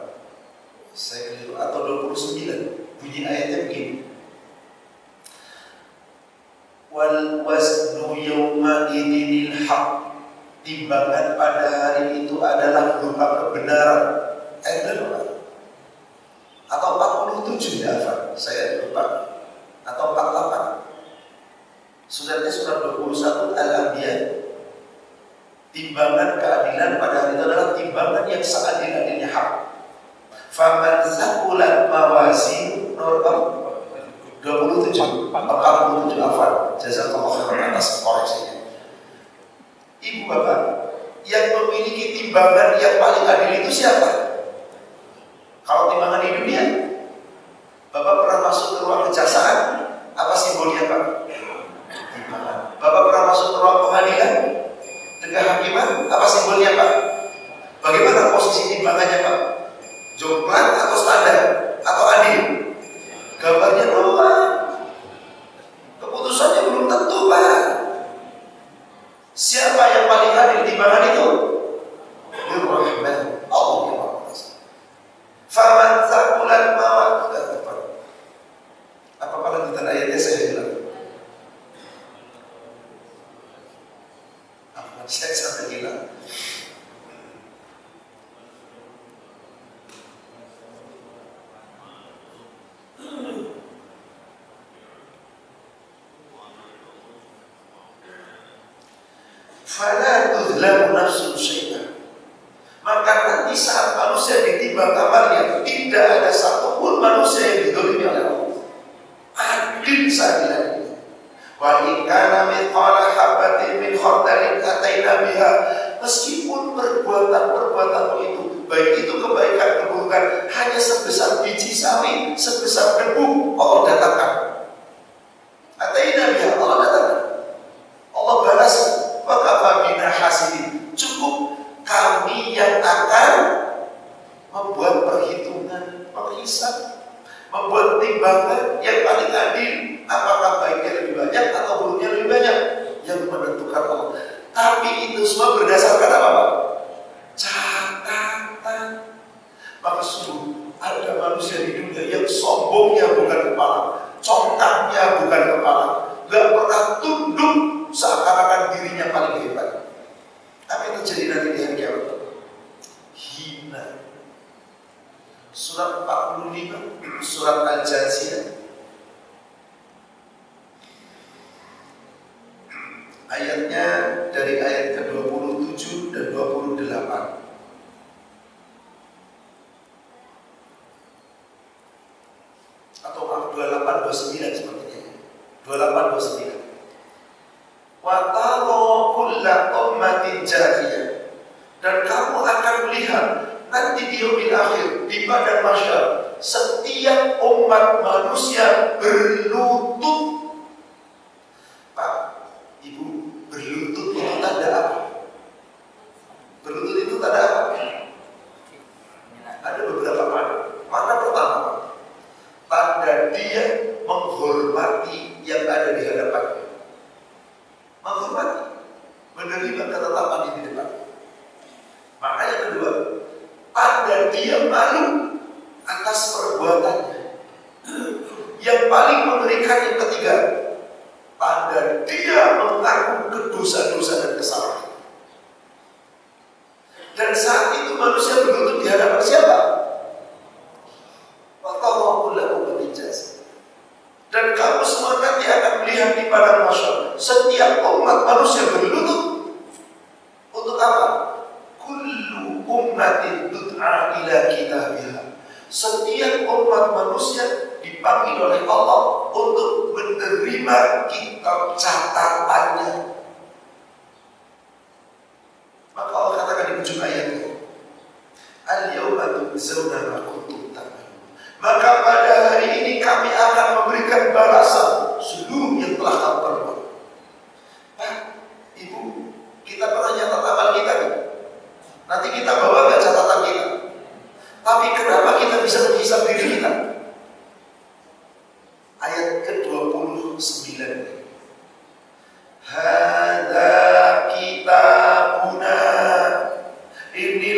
Saya keliru, atau 29. Bunyi ayatnya begini. Wal waznu yawma idinil haq. Timbangan pada hari itu adalah berupa kebenaran. Ayat berapa? Atau 47 ya Pak? Saya lupa. Atau 48. Suratnya surat 21 Al-Anbiya. Timbangan keadilan pada hari itu adalah timbangan yang seadil-adilnya hak. Faman zakulat mawazin nur 27 afan. Jazakallahu khairan atas koreksinya. Ibu bapak, yang memiliki timbangan yang paling adil itu siapa? Kalau timbangan di dunia, bapak pernah masuk ke ruang kejaksaan, apa simbolnya Pak? Timbangan. Bapak pernah masuk ke ruang pengadilan, kehakiman, apa simbolnya Pak? Bagaimana posisi timbangannya Pak? Jomplang atau standar atau adil? Gambarnya doang. Keputusannya belum tentu Pak. Siapa yang paling adil timbangan itu? Ar-Rahman, Allah yang Maha Kuasa. Faman thaqulat mawazinuhu. Apa lanjutan ayatnya saya bilang? Saya sampai hilang. Fala tuzlamu nafsun syai'an. Maka nanti saat manusia ditimbang amalnya, tidak ada satupun manusia yang dizalimi oleh Allah. Adil seadil-adilnya. Wa in kana mithqala habatin min khardalin ataina biha. Meskipun perbuatan-perbuatan itu, baik itu kebaikan keburukan, hanya sebesar biji sawi, sebesar debu, Allah datangkan. Ataina biha, Allah datangkan. Allah balas. Maka bina hasidin, cukup kami yang akan membuat perhitungan, menghisab, membuat timbangan yang paling adil. Apakah baiknya lebih banyak atau buruknya lebih banyak, yang menentukan Allah. Tapi itu semua berdasarkan apa Pak? Catatan. Maka sungguh ada manusia di dunia yang sombongnya bukan kepala, congkaknya bukan kepala, gak pernah tunduk, seakan-akan dirinya paling hebat. Apa yang terjadi nanti di hari kiamat? Hina. Surat 45, surat Al-Jathiyah, ayatnya dari ayat ke-27 dan 28. Atau 28, 29 sepertinya. 28, 29. Wa tara kulla ummatin jathiyah. Dan kamu akan melihat nanti di yaumil akhir, di padang mahsyar, setiap umat manusia berlutut. Pak, Ibu, berlutut itu tanda apa? Berlutut itu tanda apa? Ada beberapa makna. Makna pertama, tanda dia menghormati yang ada di hadapannya. Menghormati, menerima ketetapan di depan. Maka yang kedua, tanda dia malu atas perbuatannya. Yang paling mengerikan yang ketiga, tanda dia mengaku kedosa-dosa dan kesalahan. Dan saat itu manusia berlutut di hadapan siapa? Dan kamu semua nanti akan melihat di padang mahsyar, setiap umat manusia berlutut untuk apa? Kullu ummatin tud'a ila kitabiha. Setiap umat manusia dipanggil oleh Allah untuk menerima kitab catatannya. Maka Allah katakan di ujung ayatnya, al-yawma tujzauna ma kuntum ta'malun. Maka pada hari ini kami akan memberikan balasan seluruh yang telah kamu perbuat. Pak, Ibu, kita pernah nyatat amal kita nih. Nanti kita bawa nggak catatan kita? Tapi kenapa kita bisa menghisab diri kita? Ayat ke-29.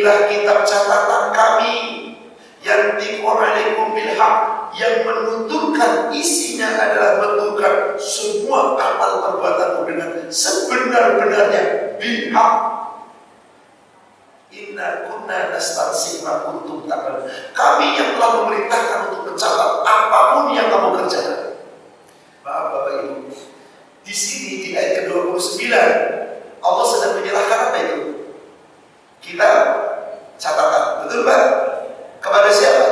inilah kitab catatan kami yang alaikum bil haq, yang menuturkan isinya adalah bentukan semua amal perbuatanmu dengan sebenar-benarnya bil haq. Inna kunna nastansi ma kuntum ta'malun. Kami yang telah memerintahkan untuk mencatat apapun yang kamu kerjakan. Maaf Bapak Ibu, di sini di ayat ke-29 Allah sedang menyerahkan apa itu? Kita catatan, betul Pak? Kepada siapa?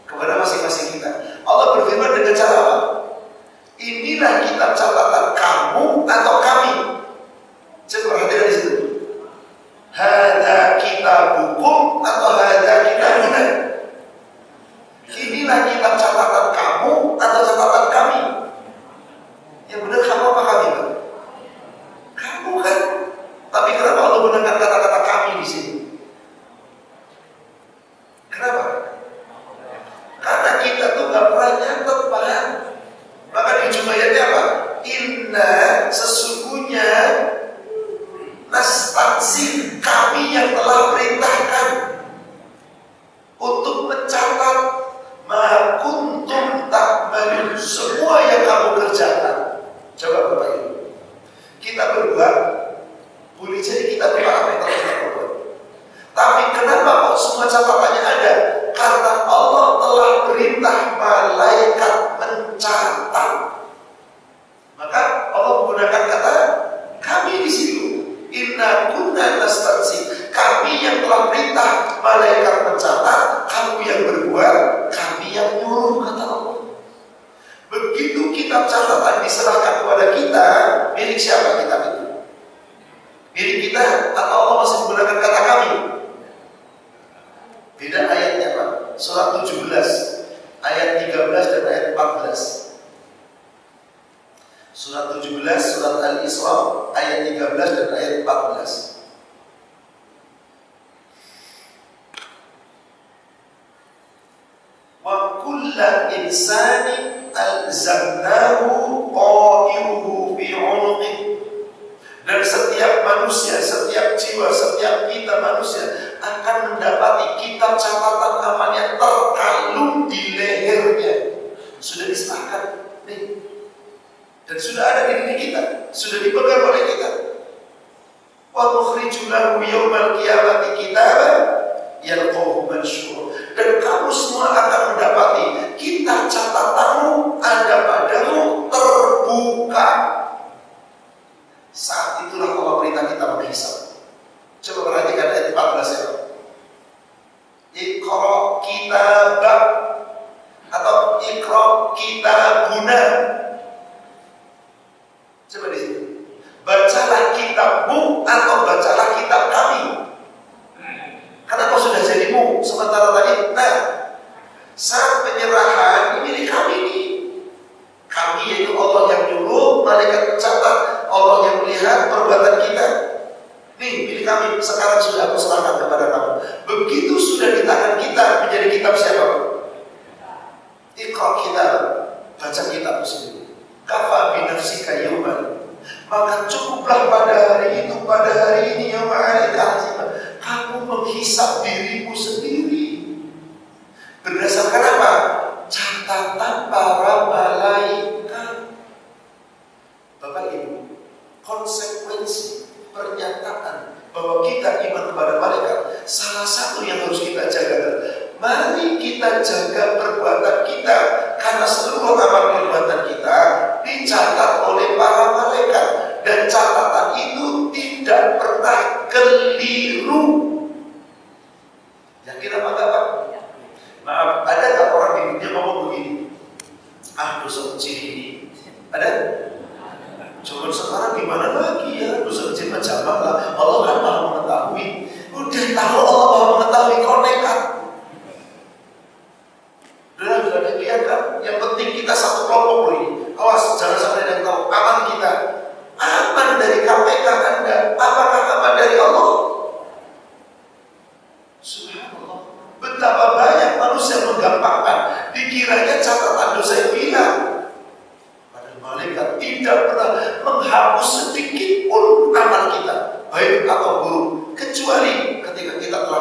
Kepada masing-masing kita. Allah berfirman dengan cara apa? Inilah kitab catatan kamu atau kami. Coba perhatikan di situ. Hada kitabukum atau hada kitabuna? Inilah kitab catatan kamu atau catatan kami? Yang benar kamu apa kami? Kamu kan? Tapi kenapa Allah gunakan kata-kata kami di sini? Kenapa? Karena kita tuh gak pernah nyatet Pak. Maka di Jumayatnya apa? Inna sesungguhnya nastansi kami yang telah perintahkan untuk mencatat ma kuntum ta'malun, semua yang kamu kerjakan. Coba Bapak Ibu, kita berbuat boleh jadi kita berparameter kita berbuat, tapi kenapa kok semua catatannya ada? Karena Allah telah perintah malaikat mencatat. Maka Allah menggunakan kata kami di situ. Inna kunna nastansi, kami yang telah perintah malaikat mencatat, kamu yang berbuat, kami yang nyuruh, kata Allah. Begitu kitab catatan diserahkan kepada kita, milik siapa kitab itu? Milik kita atau Allah masih menggunakan kata kami? Beda ayatnya Pak. Surat 17 ayat 13 dan ayat 14. Surat 17, surat Al-Isra ayat 13 dan ayat 14. Wa kulla insani alzamnahu ta'iruhu fi 'unuqih. Dan setiap manusia, setiap jiwa, setiap kita manusia akan mendapati kitab catatan amalnya terkalung di lehernya. Sudah disahkan nih. Dan sudah ada di diri kita, sudah dipegang oleh kita. Wa nukhriju lahu yaumal qiyamati kitaban yalqahu mansyura. Dan kamu semua akan mendapati kitab catatanmu ada padamu terbuka. Saat itulah Allah perintah kita menghisab. Coba perhatikan ayat 14 ya. Iqra kitabak atau iqra kitabuna. Coba di sini. Bacalah kitabmu atau bacalah kitab kami. Karena kau sudah jadimu sementara tadi. Nah, saat penyerahan ini milik kami nih. Kami yaitu Allah yang nyuruh, malaikat mencatat, Allah yang melihat perbuatan kita. Nih milik kami, sekarang sudah aku serahkan kepada kamu. Begitu sudah di tangan kita, menjadi kitab siapa? Iqra kitab, baca kitabmu sendiri. Kafa binafsika yauman, maka cukuplah pada hari itu, pada hari ini yauma alaika hasiban, kamu menghisab dirimu sendiri. Berdasarkan apa? Catatan para malaikat. Bapak Ibu, konsekuensi pernyataan bahwa kita iman kepada malaikat, salah satu yang harus kita jaga. Mari kita jaga perbuatan kita, karena seluruh amal perbuatan kita dicatat oleh para malaikat, dan catatan itu tidak pernah keliru. Yakin apa enggak Pak? Maaf, ada nggak orang di dunia ngomong begini? Ah, dosa kecil ini ada? Cuman sekarang gimana lagi ya? Dosa kecil macam lah. Allah kan maha mengetahui. Udah tahu Allah maha mengetahui, kau nekat. Udah ada lihat kan? Yang penting kita satu kelompok loh ini. Awas, jangan sampai ada yang tahu. Aman kita. Aman dari KPK Anda. Apakah aman dari Allah? Subhanallah. Betapa banyak manusia menggampangkan, dikiranya catatan dosa itu hilang. Padahal malaikat tidak pernah menghapus sedikit pun amal kita, baik atau buruk, kecuali ketika kita telah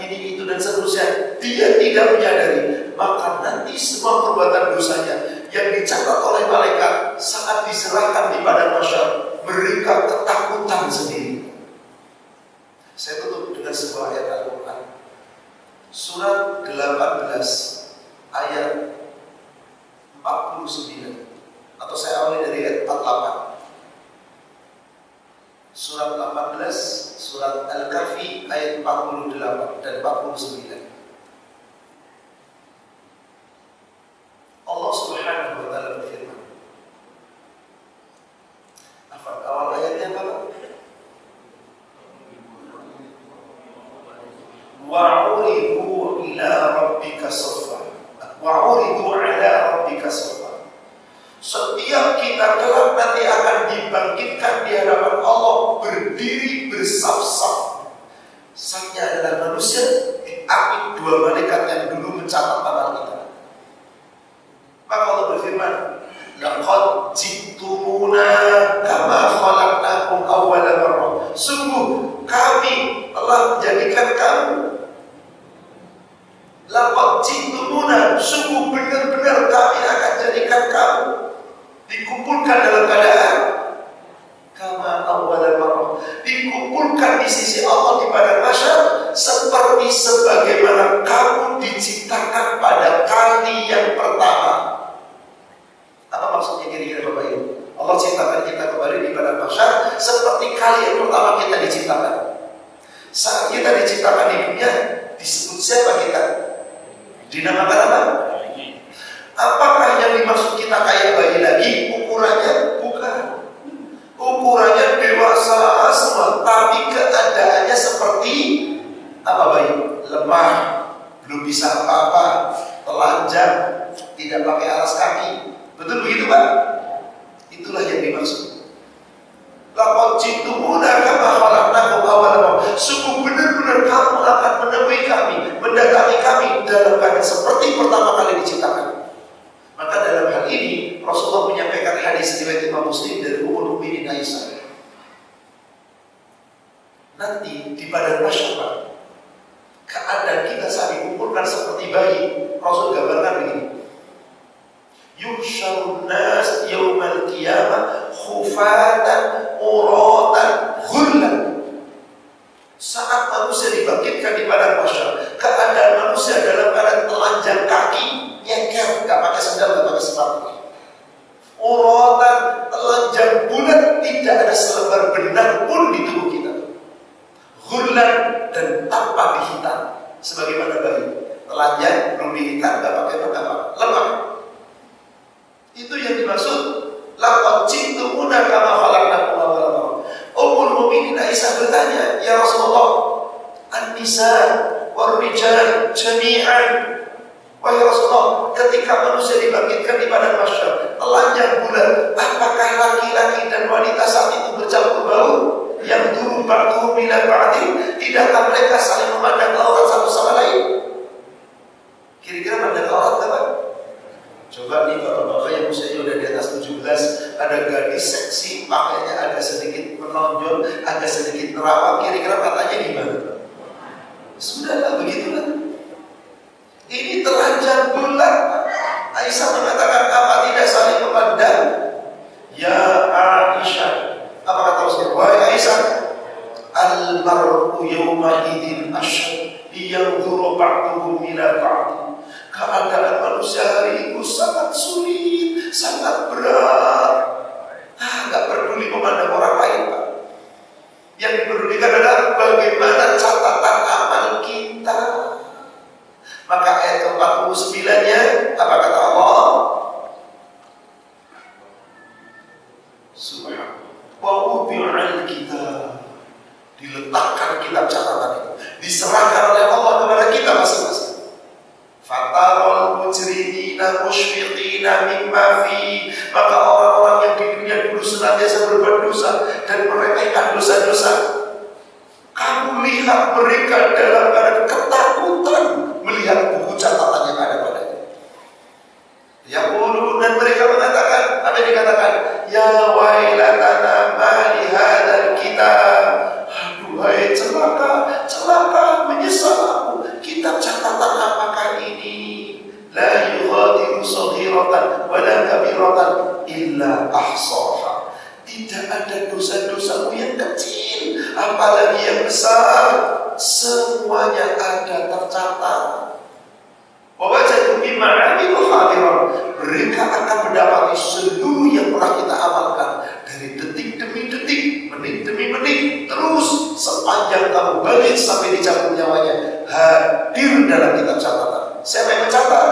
ini, itu, dan seterusnya, dia tidak menyadari, maka nanti semua perbuatan dosanya yang dicatat oleh malaikat saat diserahkan di padang mahsyar, mereka ketakutan sendiri. Saya tutup dengan sebuah ayat Al-Quran, surat 18 ayat 49, atau saya awali dari ayat 48. Surat 18, surat Al-Kahfi ayat 48 dan 49. Allah Subhanahu wa ta'ala berfirman. Apa awal ayatnya apa? Wa'uridu ila rabbika saffa. Wa'uridu ala rabbika saffa. Setiap kita kelak nanti akan dibangkitkan di hadapan Allah, berdiri bersaf-saf. Safnya adalah manusia, diapit dua malaikat yang dulu mencatat amal kita. Maka Allah berfirman, laqad ji'tumuna kama khalaqnakum awwala marrah. Sungguh kami telah menjadikan kamu. Laqad ji'tumuna, sungguh benar-benar kami akan jadikan kamu dikumpulkan dalam keadaan kama awwala marrah, dikumpulkan di sisi Allah di padang mahsyar seperti sebagaimana kamu diciptakan pada kali yang pertama. Apa maksudnya kira-kira Bapak Ibu? Allah ciptakan kita kembali di padang mahsyar seperti kali yang pertama kita diciptakan. Saat kita diciptakan di dunia, disebut siapa kita? Dinamakan apa? Apakah yang dimaksud kita kayak bayi lagi? Ukurannya bukan. Ukurannya dewasa semua, tapi keadaannya seperti apa bayi? Lemah, belum bisa apa-apa, telanjang, tidak pakai alas kaki. Betul begitu Pak? Itulah yang dimaksud. Laqad ji'tumuna kama khalaqnakum awwala marrah. Sungguh benar-benar kamu akan menemui kami, mendatangi kami dalam keadaan seperti pertama kali diciptakan. Maka dalam hal ini Rasulullah menyampaikan hadis riwayat Imam Muslim dari Ummul Mukminin Aisyah. Nanti di padang mahsyar, keadaan kita saat dikumpulkan seperti bayi. Rasul gambarkan begini. Yuhsyarun nas yaumal qiyamah khufatan uratan ghullan. Saat manusia dibangkitkan di padang mahsyar, keadaan manusia dalam keadaan telanjang kaki, nyengker, gak pakai sandal, gak pakai sepatu. Uratan, telanjang bulat, tidak ada selembar benang pun di tubuh kita. Ghullan, dan tanpa dihitan, sebagaimana bayi. Telanjang, belum dihitan, gak pakai apa-apa, lemah. Itu yang dimaksud laqad ji'tumuna kama khalaqnakum awwala marrah. Ummul Mukminin Aisyah bertanya, "Ya Rasulullah, an-nisa war-rijal jami'an." Wahai Rasulullah, ketika manusia dibangkitkan di padang mahsyar, telanjang bulat, apakah laki-laki dan wanita saat itu bercampur baur? Yang dulu ba'duhum ila ba'din, tidakkah mereka saling memandang aurat satu sama lain? Kira-kira pandang aurat apa? Coba nih bapak-bapak yang usianya udah di atas 17, ada gadis seksi, pakainya agak sedikit menonjol, agak sedikit terawat, kira-kira matanya gimana? Sudahlah, begitulah. Ini telanjang bulat. Aisyah mengatakan, apa tidak saling memandang? Ya Aisyah, apa kata Rasulullah? Wahai Aisyah, al-mar'u yawma idin asyad yanzuru ba'duhum ila ba'd. Keadaan manusia hari itu sangat sulit, sangat berat. Gak peduli memandang orang lain, Pak. Yang dipedulikan adalah bagaimana catatan amal kita. Maka ayat ke-49-nya apa kata Allah? Subhanallah. Wa wudi'al kitab. Diletakkan kitab catatan itu, diserahkan oleh Allah kepada kita masing-masing. Fatarul mujrimina musyfiqina mimma fi. Maka orang-orang yang di dunia dulu senantiasa berbuat dosa dan meremehkan dosa-dosa, kamu lihat mereka dalam keadaan ketakutan melihat buku catatan yang ada padanya. Yaqulun, dan mereka mengatakan, apa yang dikatakan? Ya wailatana ma li hadzal kitab. Aduhai celaka, celaka, menyesal aku. illa ahsaha. Tidak ada dosa-dosamu yang kecil, apalagi yang besar. Semuanya ada tercatat. Wawajadu bima 'amilu hadiran. Mereka akan mendapati seluruh yang pernah kita amalkan dari detik demi detik, menit demi menit, terus sepanjang kamu balik sampai dicabut nyawanya, hadir dalam kitab catatan. Siapa yang mencatat?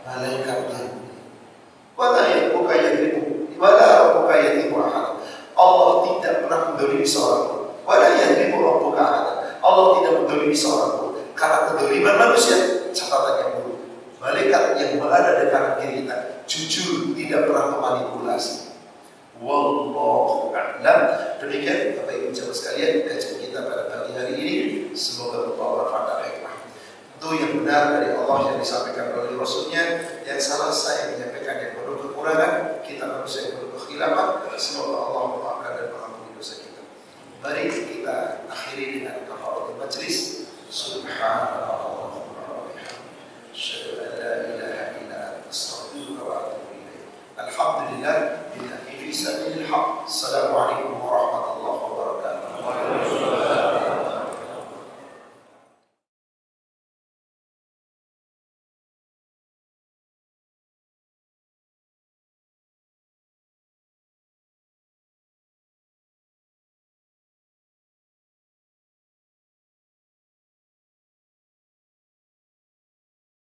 Malaikatnya. Wala yaqbuka yadribu, wala rabbuka yadribu ahad. Allah tidak pernah mendolimi seorang pun. Wala yadribu rabbuka ahad. Allah tidak mendolimi seorang pun. Karena kedoliman manusia, catatannya buruk. Malaikat yang berada di kanan kiri kita jujur, tidak pernah memanipulasi. Wallahu a'lam. Demikian Bapak Ibu jamaah sekalian kajian kita pada pagi hari ini. Semoga bermanfaat dan hikmah. Itu yang benar dari Allah yang disampaikan oleh Rasulnya. Yang salah saya menyampaikan yang penuh kekurangan. Kita manusia yang penuh kekhilafan. Semoga Allah memaafkan dan mengampuni dosa kita. Mari kita akhiri dengan kafaratul majlis. Subhanallah. Asyhadu an la ilaha illa anta astaghfiruka wa atubu ilaik. Alhamdulillah billahi fi sabilil haq. Assalamualaikum